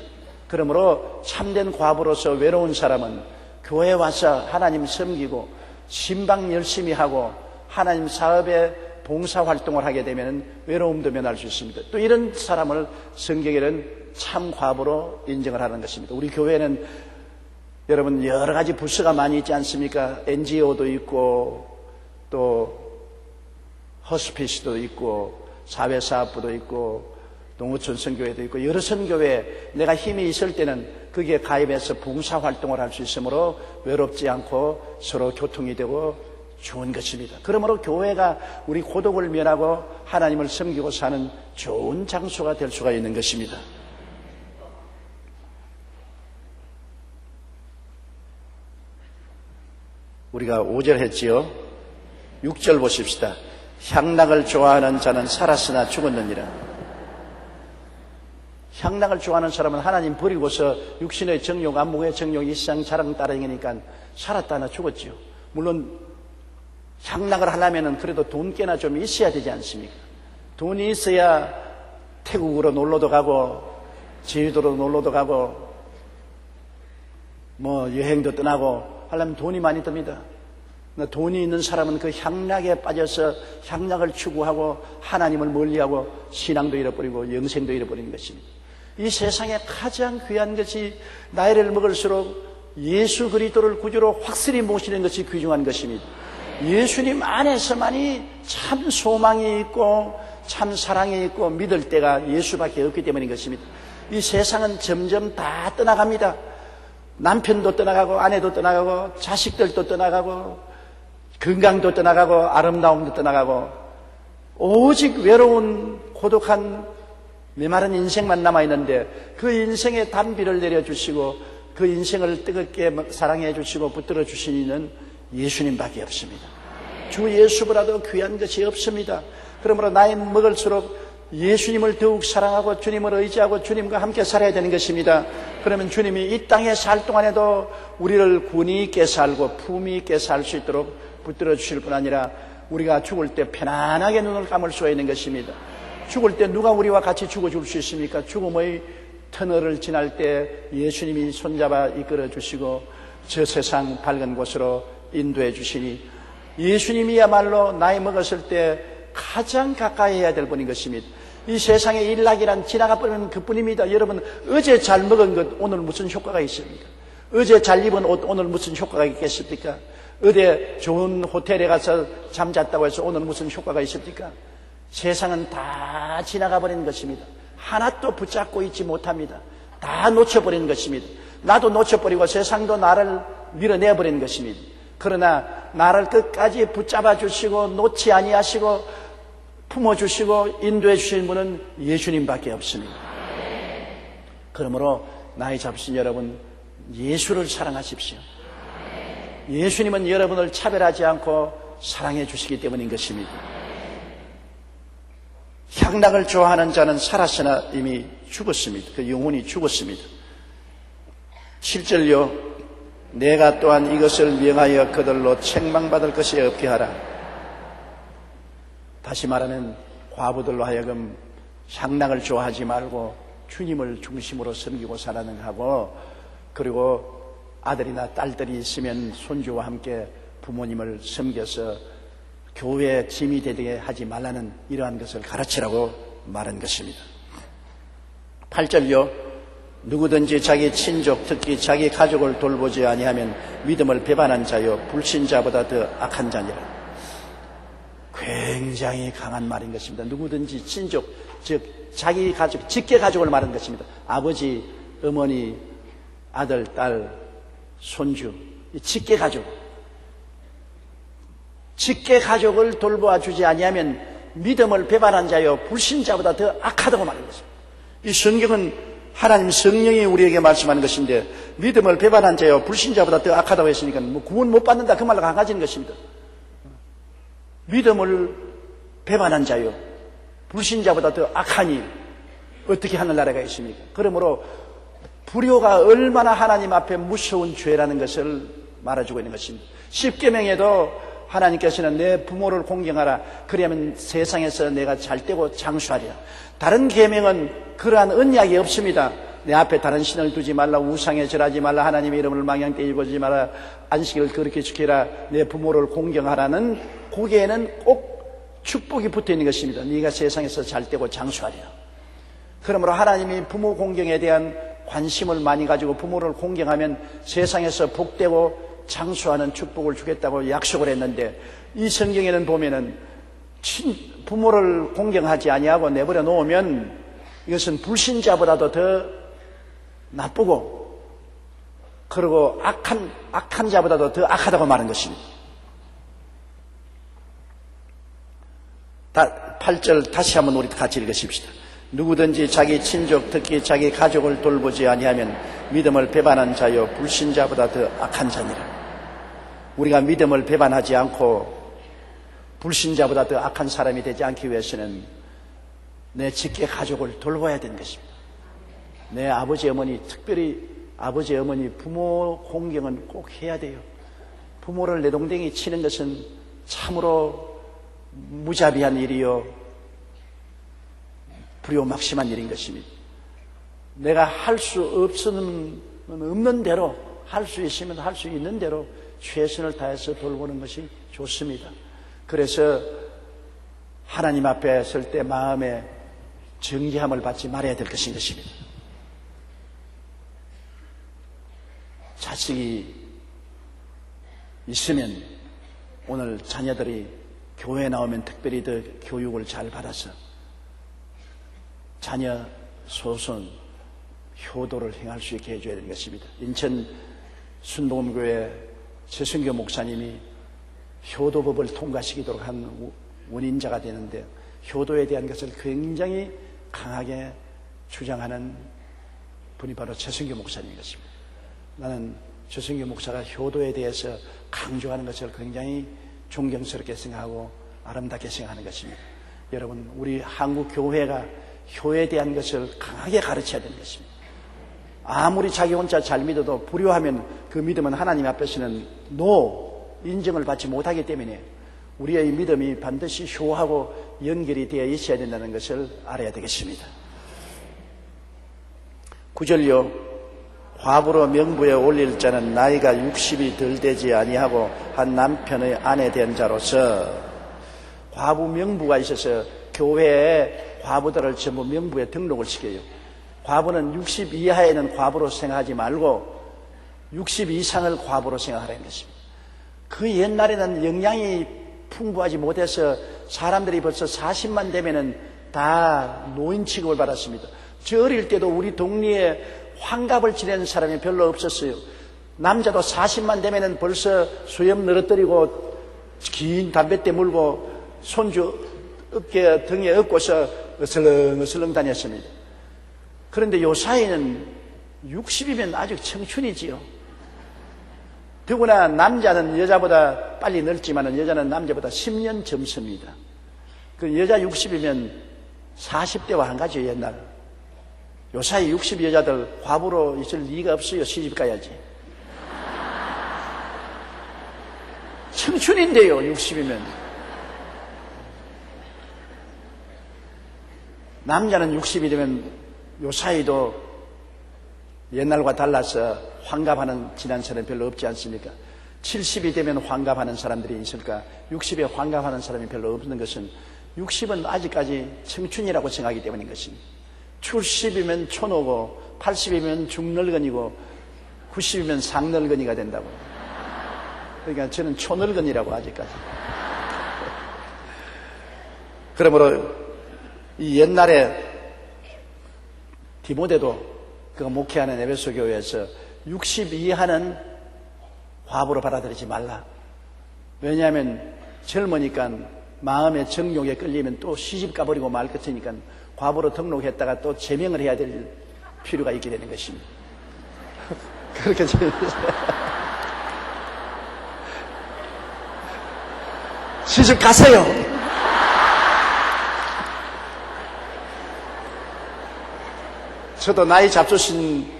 그러므로 참된 과부로서 외로운 사람은 교회에 와서 하나님 섬기고 신방 열심히 하고 하나님 사업에 봉사활동을 하게 되면 외로움도 면할 수 있습니다. 또 이런 사람을 성경에는 참 과부로 인정을 하는 것입니다. 우리 교회는 여러분 여러 가지 부서가 많이 있지 않습니까? NGO도 있고 또 허스피스도 있고 사회사업부도 있고 농어촌 선교회도 있고 여러 선교회에 내가 힘이 있을 때는 거기에 가입해서 봉사활동을 할 수 있으므로 외롭지 않고 서로 교통이 되고 좋은 것입니다. 그러므로 교회가 우리 고독을 면하고 하나님을 섬기고 사는 좋은 장소가 될 수가 있는 것입니다. 우리가 5절 했지요. 6절 보십시다. 향락을 좋아하는 자는 살았으나 죽었느니라. 향락을 좋아하는 사람은 하나님 버리고서 육신의 정욕, 안목의 정욕, 이상 자랑 따라다니니까 살았다나 죽었지요. 물론 향락을 하려면 그래도 돈 꽤나 좀 있어야 되지 않습니까? 돈이 있어야 태국으로 놀러도 가고 제주도로 놀러도 가고 뭐 여행도 떠나고 하려면 돈이 많이 듭니다. 돈이 있는 사람은 그 향락에 빠져서 향락을 추구하고 하나님을 멀리하고 신앙도 잃어버리고 영생도 잃어버리는 것입니다. 이 세상에 가장 귀한 것이 나이를 먹을수록 예수 그리스도를 구주로 확실히 모시는 것이 귀중한 것입니다. 예수님 안에서만이 참 소망이 있고 참 사랑이 있고 믿을 때가 예수밖에 없기 때문인 것입니다. 이 세상은 점점 다 떠나갑니다. 남편도 떠나가고 아내도 떠나가고 자식들도 떠나가고 건강도 떠나가고 아름다움도 떠나가고 오직 외로운 고독한 메마른 인생만 남아있는데 그 인생에 단비를 내려주시고 그 인생을 뜨겁게 사랑해 주시고 붙들어 주신 이는 예수님밖에 없습니다. 주 예수보다도 귀한 것이 없습니다. 그러므로 나이 먹을수록 예수님을 더욱 사랑하고 주님을 의지하고 주님과 함께 살아야 되는 것입니다. 그러면 주님이 이 땅에 살 동안에도 우리를 군이 있게 살고 품위 있게 살 수 있도록 붙들어 주실 뿐 아니라 우리가 죽을 때 편안하게 눈을 감을 수가 있는 것입니다. 죽을 때 누가 우리와 같이 죽어줄 수 있습니까? 죽음의 터널을 지날 때 예수님이 손잡아 이끌어 주시고 저 세상 밝은 곳으로 인도해 주시니 예수님이야말로 나이 먹었을 때 가장 가까이 해야 될 분인 것입니다. 이 세상의 일락이란 지나가 버리는 그뿐입니다. 여러분 어제 잘 먹은 것 오늘 무슨 효과가 있습니까? 어제 잘 입은 옷 오늘 무슨 효과가 있겠습니까? 어제 좋은 호텔에 가서 잠잤다고 해서 오늘 무슨 효과가 있습니까? 세상은 다 지나가 버리는 것입니다. 하나도 붙잡고 있지 못합니다. 다 놓쳐버리는 것입니다. 나도 놓쳐버리고 세상도 나를 밀어내버리는 것입니다. 그러나 나를 끝까지 붙잡아 주시고 놓지 아니하시고 품어주시고 인도해 주시는 분은 예수님밖에 없습니다. 그러므로 나이 잡으신 여러분 예수를 사랑하십시오. 예수님은 여러분을 차별하지 않고 사랑해 주시기 때문인 것입니다. 향락을 좋아하는 자는 살았으나 이미 죽었습니다. 그 영혼이 죽었습니다. 7절요. 내가 또한 이것을 명하여 그들로 책망받을 것이 없게 하라. 다시 말하면 과부들로 하여금 향락을 좋아하지 말고 주님을 중심으로 섬기고 살아는 하고 그리고 아들이나 딸들이 있으면 손주와 함께 부모님을 섬겨서 교회에 짐이 되게 하지 말라는 이러한 것을 가르치라고 말한 것입니다. 8절요. 누구든지 자기 친족 특히 자기 가족을 돌보지 아니하면 믿음을 배반한 자요 불신자보다 더 악한 자니라. 굉장히 강한 말인 것입니다. 누구든지 친족, 즉 자기 가족, 직계 가족을 말하는 것입니다. 아버지, 어머니, 아들, 딸, 손주, 직계 가족. 직계 가족을 돌보아 주지 아니하면 믿음을 배반한 자여 불신자보다 더 악하다고 말하는 것입니다. 이 성경은 하나님 성령이 우리에게 말씀하는 것인데 믿음을 배반한 자여 불신자보다 더 악하다고 했으니까 뭐 구원 못 받는다 그 말로 강해지는 것입니다. 믿음을 배반한 자여 불신자보다 더 악하니 어떻게 하늘나라가 있습니까? 그러므로 불효가 얼마나 하나님 앞에 무서운 죄라는 것을 말해주고 있는 것입니다. 십계명에도 하나님께서는 내 부모를 공경하라. 그리하면 세상에서 내가 잘되고 장수하리라. 다른 계명은 그러한 언약이 없습니다. 내 앞에 다른 신을 두지 말라. 우상에 절하지 말라. 하나님의 이름을 망령되이 입어주지 말라. 안식을 그렇게 지키라. 내 부모를 공경하라는 거기에는 꼭 축복이 붙어있는 것입니다. 네가 세상에서 잘되고 장수하리라. 그러므로 하나님이 부모 공경에 대한 관심을 많이 가지고 부모를 공경하면 세상에서 복되고 장수하는 축복을 주겠다고 약속을 했는데 이 성경에는 보면은 부모를 공경하지 아니하고 내버려 놓으면 이것은 불신자보다도 더 나쁘고 그리고 악한 자보다도 더 악하다고 말한 것입니다. 8절 다시 한번 우리 같이 읽으십시다. 누구든지 자기 친족 특히 자기 가족을 돌보지 아니하면 믿음을 배반한 자여 불신자보다 더 악한 자니라. 우리가 믿음을 배반하지 않고 불신자보다 더 악한 사람이 되지 않기 위해서는 내 직계 가족을 돌봐야 되는 것입니다. 내 아버지 어머니, 특별히 아버지 어머니 부모 공경은 꼭 해야 돼요. 부모를 내동댕이 치는 것은 참으로 무자비한 일이요 불효막심한 일인 것입니다. 내가 할 수 없는 대로 할 수 있으면 할 수 있는 대로 최선을 다해서 돌보는 것이 좋습니다. 그래서 하나님 앞에 설 때 마음에 정죄함을 받지 말아야 될 것인 것입니다. 자식이 있으면 오늘 자녀들이 교회에 나오면 특별히 더 교육을 잘 받아서 자녀 소손 효도를 행할 수 있게 해줘야 되는 것입니다. 인천 순복음교회 최승교 목사님이 효도법을 통과시키도록 한 원인자가 되는데 효도에 대한 것을 굉장히 강하게 주장하는 분이 바로 최승교 목사님인 것입니다. 나는 최승교 목사가 효도에 대해서 강조하는 것을 굉장히 존경스럽게 생각하고 아름답게 생각하는 것입니다. 여러분, 우리 한국 교회가 효에 대한 것을 강하게 가르쳐야 되는 것입니다. 아무리 자기 혼자 잘 믿어도 불효하면 그 믿음은 하나님 앞에서는 인정을 받지 못하기 때문에 우리의 믿음이 반드시 효하고 연결이 되어 있어야 된다는 것을 알아야 되겠습니다. 9절요. 과부로 명부에 올릴 자는 나이가 60이 덜 되지 아니하고 한 남편의 아내 된 자로서 과부 명부가 있어서 교회에 과부들을 전부 명부에 등록을 시켜요. 과부는 60 이하에는 과부로 생각하지 말고 60 이상을 과부로 생각하라는 것입니다. 그 옛날에는 영양이 풍부하지 못해서 사람들이 벌써 40만 되면은 다 노인 취급을 받았습니다. 저 어릴 때도 우리 동리에 환갑을 지내는 사람이 별로 없었어요. 남자도 40만 되면은 벌써 수염 늘어뜨리고 긴 담뱃대 물고 손주 어깨 등에 업고서 어슬렁어슬렁 다녔습니다. 그런데 요 사이는 60이면 아직 청춘이지요. 더구나 남자는 여자보다 빨리 늙지만 여자는 남자보다 10년 젊습니다. 그 여자 60이면 40대와 한 가지요. 옛날 요 사이 60 여자들 과부로 있을 리가 없어요. 시집 가야지. 청춘인데요. 60이면 남자는 60이 되면 요 사이도 옛날과 달라서 환갑하는 지난 사람이 별로 없지 않습니까? 70이 되면 환갑하는 사람들이 있을까? 60에 환갑하는 사람이 별로 없는 것은 60은 아직까지 청춘이라고 생각하기 때문인 것입니다. 70이면 초노고 80이면 중늙은이고 90이면 상늙은이가 된다고. 그러니까 저는 초늙은이라고 아직까지. 그러므로 이 옛날에 디모데도 그 목회하는 에베소 교회에서 60 이하는 과부로 받아들이지 말라. 왜냐하면 젊으니까 마음의 정욕에 끌리면 또 시집 가버리고 말 것이니까 과부로 등록했다가 또 제명을 해야 될 필요가 있게 되는 것입니다. 그렇게 시집 가세요. 저도 나이 잡수신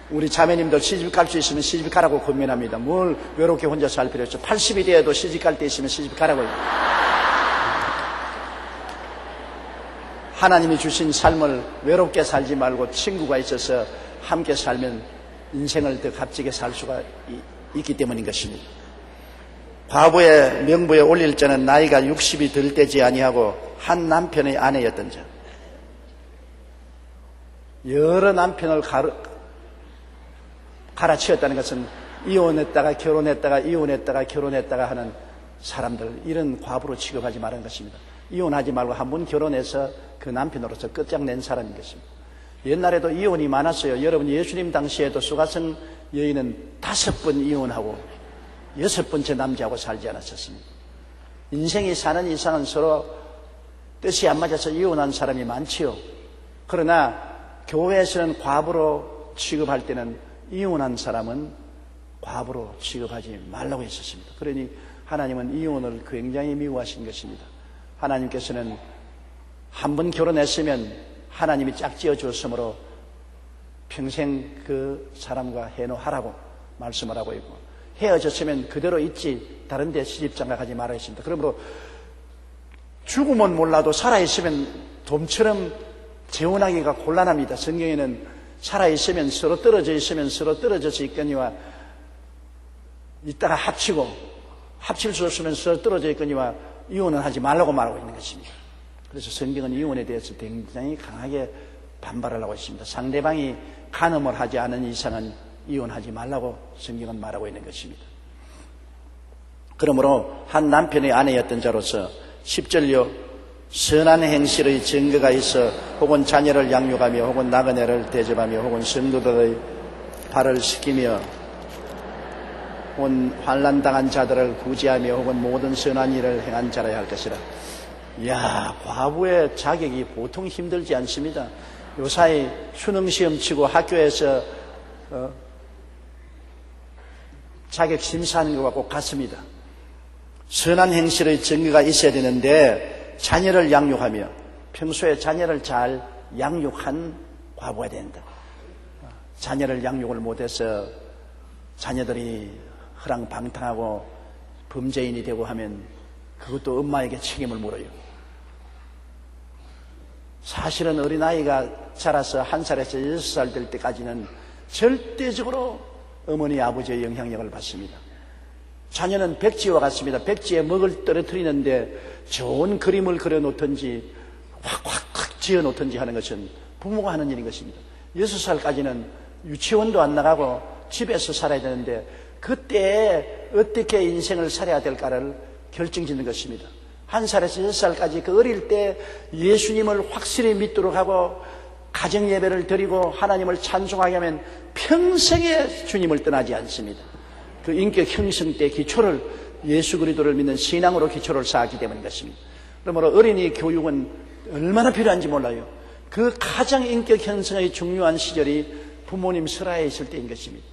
우리 자매님들 시집 갈 수 있으면 시집 가라고 권면합니다. 뭘 외롭게 혼자 살 필요 없죠. 80이 돼도 시집 갈 때 있으면 시집 가라고요. 하나님이 주신 삶을 외롭게 살지 말고 친구가 있어서 함께 살면 인생을 더 값지게 살 수가 있기 때문인 것입니다. 과부의 명부에 올릴 자는 나이가 60이 덜 되지 아니하고 한 남편의 아내였던 자. 여러 남편을 갈아치웠다는 것은 이혼했다가 결혼했다가 이혼했다가 결혼했다가 하는 사람들, 이런 과부로 취급하지 말라는 것입니다. 이혼하지 말고 한 번 결혼해서 그 남편으로서 끝장낸 사람인 것입니다. 옛날에도 이혼이 많았어요. 여러분, 예수님 당시에도 수가성 여인은 5번 이혼하고 6번째 남자하고 살지 않았었습니다. 인생이 사는 이상은 서로 뜻이 안 맞아서 이혼한 사람이 많지요. 그러나 교회에서는 과부로 취급할 때는 이혼한 사람은 과부로 취급하지 말라고 했었습니다. 그러니 하나님은 이혼을 굉장히 미워하신 것입니다. 하나님께서는 한 번 결혼했으면 하나님이 짝지어 주었으므로 평생 그 사람과 해노하라고 말씀을 하고 있고, 헤어졌으면 그대로 있지 다른 데 시집장가 가지 말아야 했습니다. 그러므로 죽으면 몰라도 살아있으면 돔처럼 재혼하기가 곤란합니다. 성경에는 살아있으면 서로 떨어져 있으면 서로 떨어져서 있거니와 이따가 합칠 수 없으면 서로 떨어져 있거니와 이혼은 하지 말라고 말하고 있는 것입니다. 그래서 성경은 이혼에 대해서 굉장히 강하게 반발을 하고 있습니다. 상대방이 간음을 하지 않은 이상은 이혼하지 말라고 성경은 말하고 있는 것입니다. 그러므로 한 남편의 아내였던 자로서 10절요, 선한 행실의 증거가 있어 혹은 자녀를 양육하며 혹은 나그네를 대접하며 혹은 성도들의 발을 씻기며 혹은 환난당한 자들을 구제하며 혹은 모든 선한 일을 행한 자라야 할 것이라. 이야, 과부의 자격이 보통 힘들지 않습니다. 요사이 수능시험 치고 학교에서 자격 심사하는 것과 꼭 같습니다. 선한 행실의 증거가 있어야 되는데 자녀를 양육하며, 평소에 자녀를 잘 양육한 과부가 된다. 자녀를 양육을 못해서 자녀들이 허랑방탕하고 범죄인이 되고 하면 그것도 엄마에게 책임을 물어요. 사실은 어린아이가 자라서 1살에서 6살 될 때까지는 절대적으로 어머니 아버지의 영향력을 받습니다. 자녀는 백지와 같습니다. 백지에 먹을 떨어뜨리는데 좋은 그림을 그려놓든지 확 지어놓든지 하는 것은 부모가 하는 일인 것입니다. 6살까지는 유치원도 안 나가고 집에서 살아야 되는데 그때 어떻게 인생을 살아야 될까를 결정짓는 것입니다. 1살에서 6살까지 그 어릴 때 예수님을 확실히 믿도록 하고 가정예배를 드리고 하나님을 찬송하게 하면 평생에 주님을 떠나지 않습니다. 그 인격 형성 때 기초를 예수 그리스도를 믿는 신앙으로 기초를 쌓았기 때문인 것입니다. 그러므로 어린이 교육은 얼마나 필요한지 몰라요. 그 가장 인격 형성의 중요한 시절이 부모님 설하에 있을 때인 것입니다.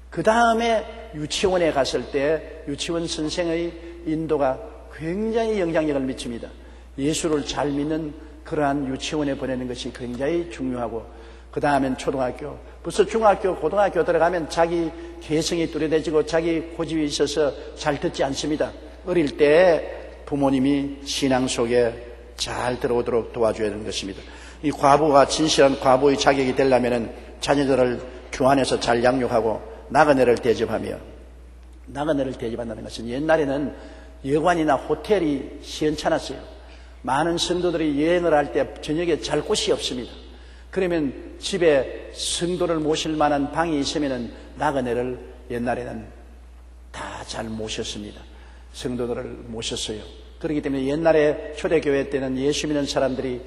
그 다음에 유치원에 갔을 때 유치원 선생의 인도가 굉장히 영향력을 미칩니다. 예수를 잘 믿는 그러한 유치원에 보내는 것이 굉장히 중요하고, 그 다음엔 초등학교, 벌써 중학교, 고등학교 들어가면 자기 개성이 뚜렷해지고 자기 고집이 있어서 잘 듣지 않습니다. 어릴 때 부모님이 신앙 속에 잘 들어오도록 도와줘야 하는 것입니다. 이 과부가 진실한 과부의 자격이 되려면 자녀들을 교환해서 잘 양육하고 나그네를 대접하며, 나그네를 대접한다는 것은 옛날에는 여관이나 호텔이 시원찮았어요. 많은 성도들이 여행을 할 때 저녁에 잘 곳이 없습니다. 그러면 집에 성도를 모실 만한 방이 있으면 나그네를 옛날에는 다 잘 모셨습니다. 성도들을 모셨어요. 그렇기 때문에 옛날에 초대교회 때는 예수 믿는 사람들이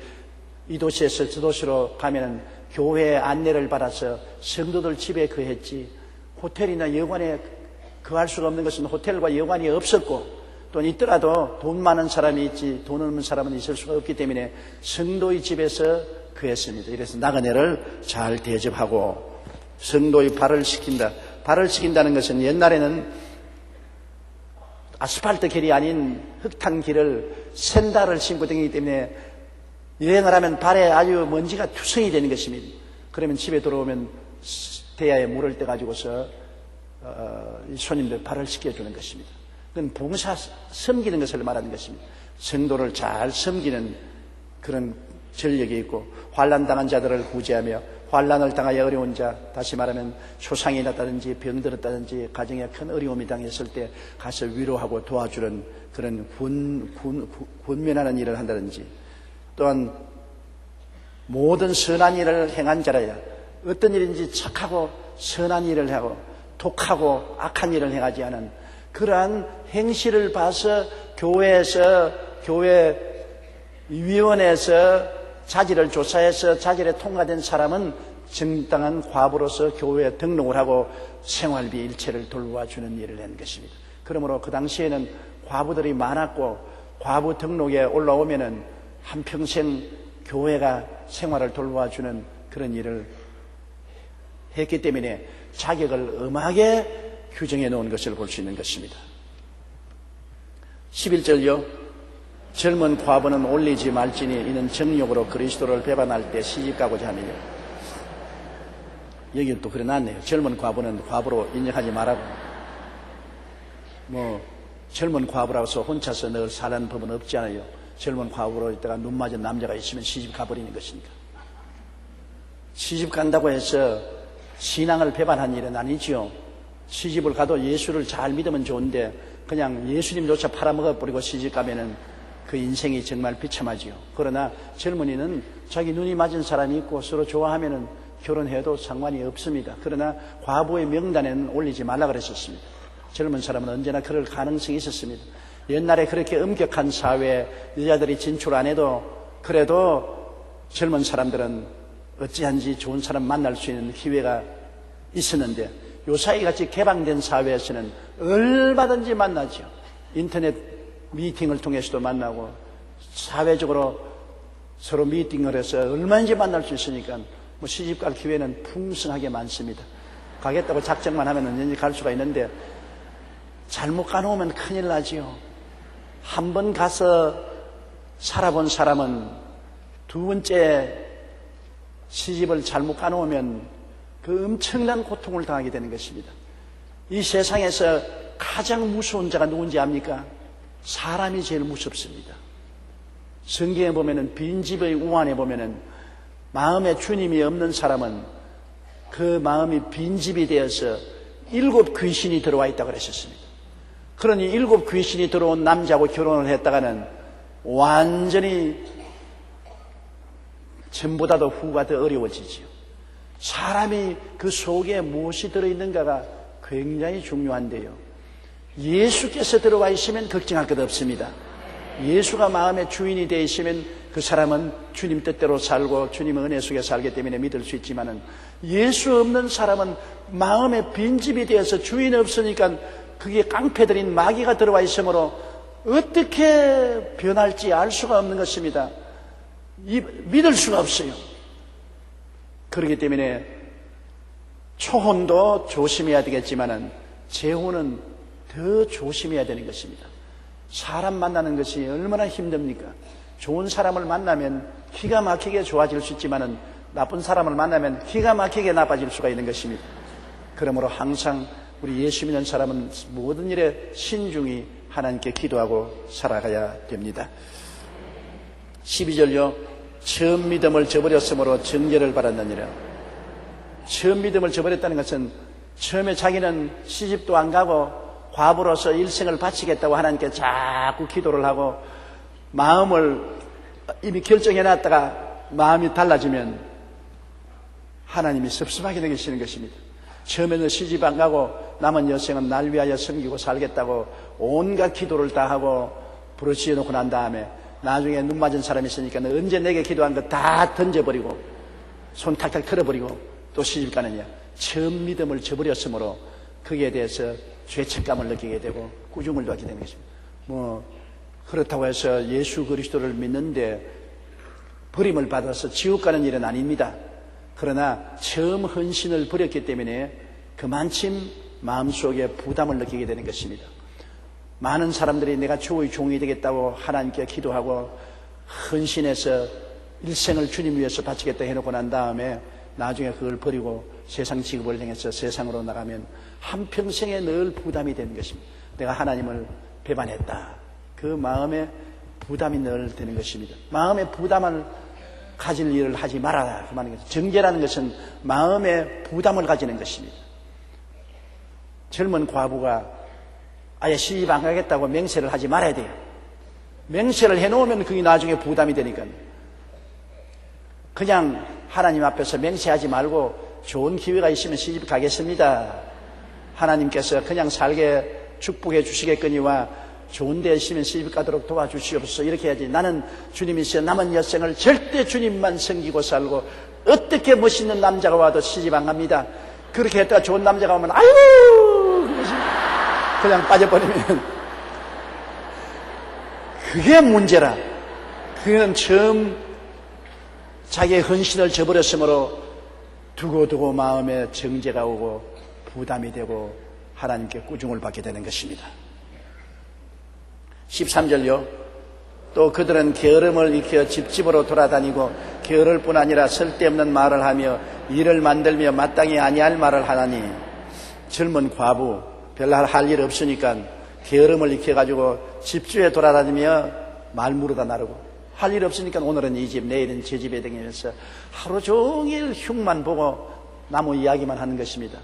이 도시에서 저 도시로 가면은 교회의 안내를 받아서 성도들 집에 거했지, 호텔이나 여관에 거할 수가 없는 것은 호텔과 여관이 없었고, 또 있더라도 돈 많은 사람이 있지 돈 없는 사람은 있을 수가 없기 때문에 성도의 집에서 거했습니다. 이래서 나그네를 잘 대접하고 성도의 발을 씻긴다. 발을 씻긴다는 것은 옛날에는 아스팔트 길이 아닌 흙탕 길을 샌달을 신고 다니기 때문에 여행을 하면 발에 아주 먼지가 투성이 되는 것입니다. 그러면 집에 들어오면 대야에 물을 떠가지고서 손님들 발을 씻겨주는 것입니다. 그건 봉사 섬기는 것을 말하는 것입니다. 성도를 잘 섬기는 그런 전력이 있고, 환난당한 자들을 구제하며 환난을 당하여 어려운 자, 다시 말하면 소상이 났다든지 병들었다든지 가정에 큰 어려움이 당했을 때 가서 위로하고 도와주는 그런 권면하는 일을 한다든지, 또한 모든 선한 일을 행한 자라야 어떤 일인지 착하고 선한 일을 하고 독하고 악한 일을 행하지 않은 그러한 행실을 봐서 교회에서, 교회 위원회에서 자질을 조사해서 자질에 통과된 사람은 정당한 과부로서 교회에 등록을 하고 생활비 일체를 돌봐주는 일을 한 것입니다. 그러므로 그 당시에는 과부들이 많았고, 과부 등록에 올라오면은 한평생 교회가 생활을 돌봐주는 그런 일을 했기 때문에 자격을 엄하게 규정해 놓은 것을 볼 수 있는 것입니다. 11절요. 젊은 과부는 올리지 말지니 이는 정욕으로 그리스도를 배반할 때 시집가고자 하느니라. 여기는 또 그래놨네요. 젊은 과부는 과부로 인정하지 말라고. 젊은 과부라고 해서 혼자서 늘 사는 법은 없지 않아요. 젊은 과부로 있다가 눈 맞은 남자가 있으면 시집 가버리는 것이니까. 시집 간다고 해서 신앙을 배반한 일은 아니지요. 시집을 가도 예수를 잘 믿으면 좋은데 그냥 예수님조차 팔아먹어버리고 시집 가면은 그 인생이 정말 비참하지요. 그러나 젊은이는 자기 눈이 맞은 사람이 있고 서로 좋아하면은 결혼해도 상관이 없습니다. 그러나 과부의 명단에는 올리지 말라 그랬었습니다. 젊은 사람은 언제나 그럴 가능성이 있었습니다. 옛날에 그렇게 엄격한 사회에 여자들이 진출 안 해도 그래도 젊은 사람들은 어찌한지 좋은 사람 만날 수 있는 기회가 있었는데, 요사이같이 개방된 사회에서는 얼마든지 만나죠. 인터넷 미팅을 통해서도 만나고 사회적으로 서로 미팅을 해서 얼마든지 만날 수 있으니까 시집 갈 기회는 풍성하게 많습니다. 가겠다고 작정만 하면 언제든지 갈 수가 있는데 잘못 가놓으면 큰일 나지요. 한 번 가서 살아본 사람은 두 번째 시집을 잘못 가놓으면 그 엄청난 고통을 당하게 되는 것입니다. 이 세상에서 가장 무서운 자가 누군지 압니까? 사람이 제일 무섭습니다. 성경에 보면은 빈집의 우환에 보면은 마음에 주님이 없는 사람은 그 마음이 빈집이 되어서 7 귀신이 들어와 있다고 그랬었습니다. 그러니 7 귀신이 들어온 남자하고 결혼을 했다가는 완전히 전보다도 후가 더 어려워지지요. 사람이 그 속에 무엇이 들어있는가가 굉장히 중요한데요. 예수께서 들어와 있으면 걱정할 것 없습니다. 예수가 마음의 주인이 되어 있으면 그 사람은 주님 뜻대로 살고 주님의 은혜 속에 살기 때문에 믿을 수 있지만은, 예수 없는 사람은 마음의 빈집이 되어서 주인 없으니까 그게 깡패들인 마귀가 들어와 있으므로 어떻게 변할지 알 수가 없는 것입니다. 믿을 수가 없어요. 그렇기 때문에 초혼도 조심해야 되겠지만은 재혼은 더 조심해야 되는 것입니다. 사람 만나는 것이 얼마나 힘듭니까? 좋은 사람을 만나면 기가 막히게 좋아질 수 있지만은 나쁜 사람을 만나면 기가 막히게 나빠질 수가 있는 것입니다. 그러므로 항상 우리 예수 믿는 사람은 모든 일에 신중히 하나님께 기도하고 살아가야 됩니다. 12절요. 처음 믿음을 저버렸으므로 정죄를 받았느니라. 처음 믿음을 저버렸다는 것은 처음에 자기는 시집도 안 가고 과부로서 일생을 바치겠다고 하나님께 자꾸 기도를 하고 마음을 이미 결정해놨다가 마음이 달라지면 하나님이 섭섭하게 여기시는 것입니다. 처음에는 시집 안 가고 남은 여생은 날 위하여 섬기고 살겠다고 온갖 기도를 다 하고 부르짖어 놓고 난 다음에 나중에 눈 맞은 사람이 있으니까 언제 내게 기도한 거 다 던져버리고 손 탁탁 틀어버리고 또 시집 가느냐. 처음 믿음을 저버렸으므로 거기에 대해서 죄책감을 느끼게 되고 꾸중을 받게 되는 것입니다. 그렇다고 해서 예수 그리스도를 믿는데 버림을 받아서 지옥 가는 일은 아닙니다. 그러나 처음 헌신을 버렸기 때문에 그만큼 마음속에 부담을 느끼게 되는 것입니다. 많은 사람들이 내가 주의 종이 되겠다고 하나님께 기도하고 헌신해서 일생을 주님 위해서 바치겠다 해놓고 난 다음에 나중에 그걸 버리고 세상 직업을 향해서 세상으로 나가면 한평생에 늘 부담이 되는 것입니다. 내가 하나님을 배반했다. 그 마음에 부담이 늘 되는 것입니다. 마음에 부담을 가질 일을 하지 말아라. 그 말인 거죠. 정죄라는 것은 마음에 부담을 가지는 것입니다. 젊은 과부가 아예 시집 안 가겠다고 맹세를 하지 말아야 돼요. 맹세를 해놓으면 그게 나중에 부담이 되니까요. 그냥 하나님 앞에서 맹세하지 말고 좋은 기회가 있으면 시집 가겠습니다. 하나님께서 그냥 살게 축복해 주시겠거니와 좋은 데 있으면 시집 가도록 도와주시옵소서. 이렇게 해야지. 나는 주님이시여 남은 여생을 절대 주님만 섬기고 살고 어떻게 멋있는 남자가 와도 시집 안 갑니다. 그렇게 했다가 좋은 남자가 오면 아유 그냥 빠져버리면 그게 문제라. 그는 처음 자기의 헌신을 저버렸으므로 두고두고 마음에 정죄가 오고 부담이 되고 하나님께 꾸중을 받게 되는 것입니다. 13절요. 또 그들은 게으름을 익혀 집집으로 돌아다니고 게으를 뿐 아니라 쓸데없는 말을 하며 일을 만들며 마땅히 아니할 말을 하나니. 젊은 과부 별로 할 일 없으니까 게으름을 익혀가지고 집주에 돌아다니며 말 물어다 나르고 할 일 없으니까 오늘은 이 집 내일은 제 집에 다니면서 하루 종일 흉만 보고 나무 이야기만 하는 것입니다.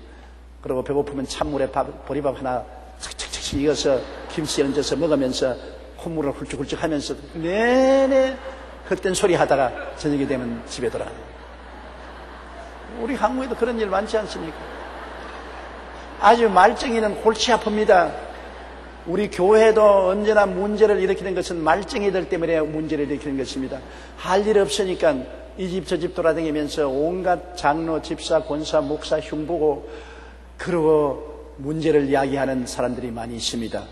그리고 배고프면 찬물에 보리밥 하나 착착착 익어서 김치 얹어서 먹으면서 콧물을 훌쩍훌쩍 하면서 내내 헛된 소리 하다가 저녁이 되면 집에 돌아가요. 우리 한국에도 그런 일 많지 않습니까? 아주 말쟁이는 골치 아픕니다. 우리 교회도 언제나 문제를 일으키는 것은 말쟁이들 때문에 문제를 일으키는 것입니다. 할 일 없으니까 이 집 저 집 돌아다니면서 온갖 장로, 집사, 권사, 목사 흉보고 그러고 문제를 이야기하는 사람들이 많이 있습니다.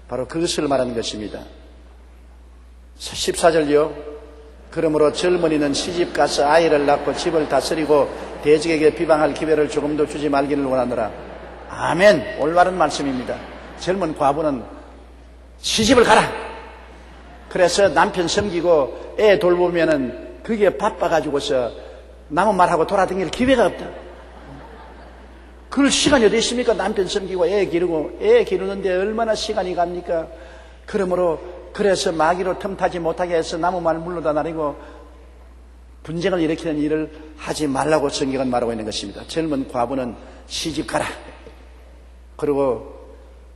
바로 그것을 말하는 것입니다. 14절요. 그러므로 젊은이는 시집 가서 아이를 낳고 집을 다스리고 대적에게 비방할 기회를 조금도 주지 말기를 원하노라. 아멘. 올바른 말씀입니다. 젊은 과부는 시집을 가라. 그래서 남편 섬기고 애 돌보면은 그게 바빠가지고서 남은 말하고 돌아다닐 기회가 없다. 그럴 시간이 어디 있습니까? 남편 섬기고 애 기르고 애 기르는데 얼마나 시간이 갑니까? 그러므로 그래서 마귀로 틈타지 못하게 해서 나무 말 물러다 나르고 분쟁을 일으키는 일을 하지 말라고 성경은 말하고 있는 것입니다. 젊은 과부는 시집 가라. 그리고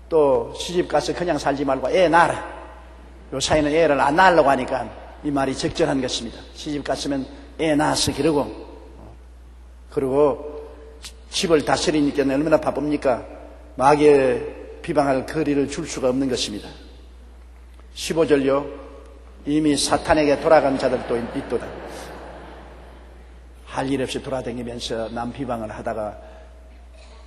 또 시집 가서 그냥 살지 말고 애 낳아라. 요 사이는 애를 안 낳으려고 하니까 이 말이 적절한 것입니다. 시집 갔으면 애 낳아서 기르고 그리고 집을 다스리니까 얼마나 바쁩니까? 마귀의 비방할 거리를 줄 수가 없는 것입니다. 15절요. 이미 사탄에게 돌아간 자들도 있도다. 할 일 없이 돌아다니면서 남 비방을 하다가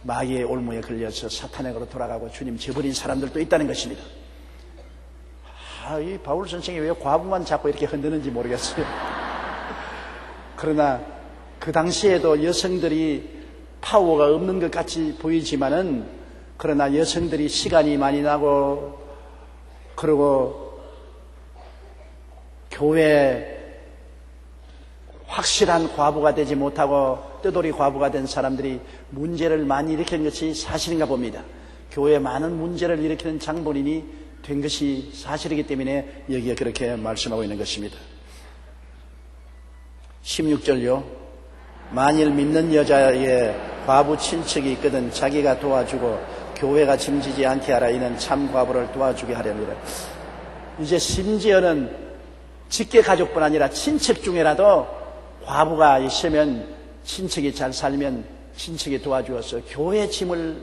마귀의 올무에 걸려서 사탄에게로 돌아가고 주님 저버린 사람들도 있다는 것입니다. 이 바울 선생이 왜 과부만 자꾸 이렇게 흔드는지 모르겠어요. 그러나 그 당시에도 여성들이 파워가 없는 것 같이 보이지만은 그러나 여성들이 시간이 많이 나고 그리고 교회 확실한 과부가 되지 못하고 떠돌이 과부가 된 사람들이 문제를 많이 일으키는 것이 사실인가 봅니다. 교회에 많은 문제를 일으키는 장본인이 된 것이 사실이기 때문에 여기에 그렇게 말씀하고 있는 것입니다. 16절요. 만일 믿는 여자의 과부 친척이 있거든 자기가 도와주고 교회가 짐지지 않게 하라. 이는 참 과부를 도와주게 하려니라. 이제 심지어는 직계 가족뿐 아니라 친척 중에라도 과부가 있으면 친척이 잘 살면 친척이 도와주어서 교회 짐을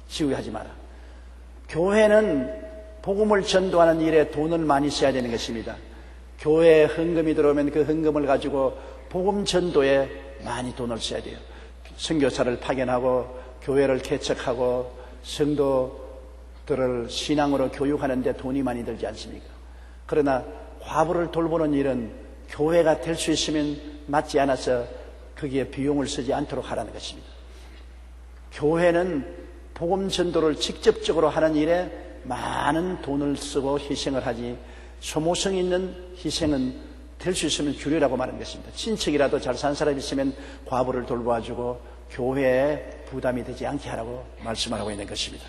지우하지 마라. 교회는 복음을 전도하는 일에 돈을 많이 써야 되는 것입니다. 교회에 헌금이 들어오면 그 헌금을 가지고 복음 전도에 많이 돈을 써야 돼요. 선교사를 파견하고 교회를 개척하고 성도들을 신앙으로 교육하는 데 돈이 많이 들지 않습니까? 그러나 과부를 돌보는 일은 교회가 될 수 있으면 맞지 않아서 거기에 비용을 쓰지 않도록 하라는 것입니다. 교회는 복음 전도를 직접적으로 하는 일에 많은 돈을 쓰고 희생을 하지 소모성 있는 희생은 될 수 있으면 줄이라고 말하는 것입니다. 친척이라도 잘 산 사람이 있으면 과부를 돌봐주고 교회에 부담이 되지 않게 하라고 말씀하고 있는 것입니다.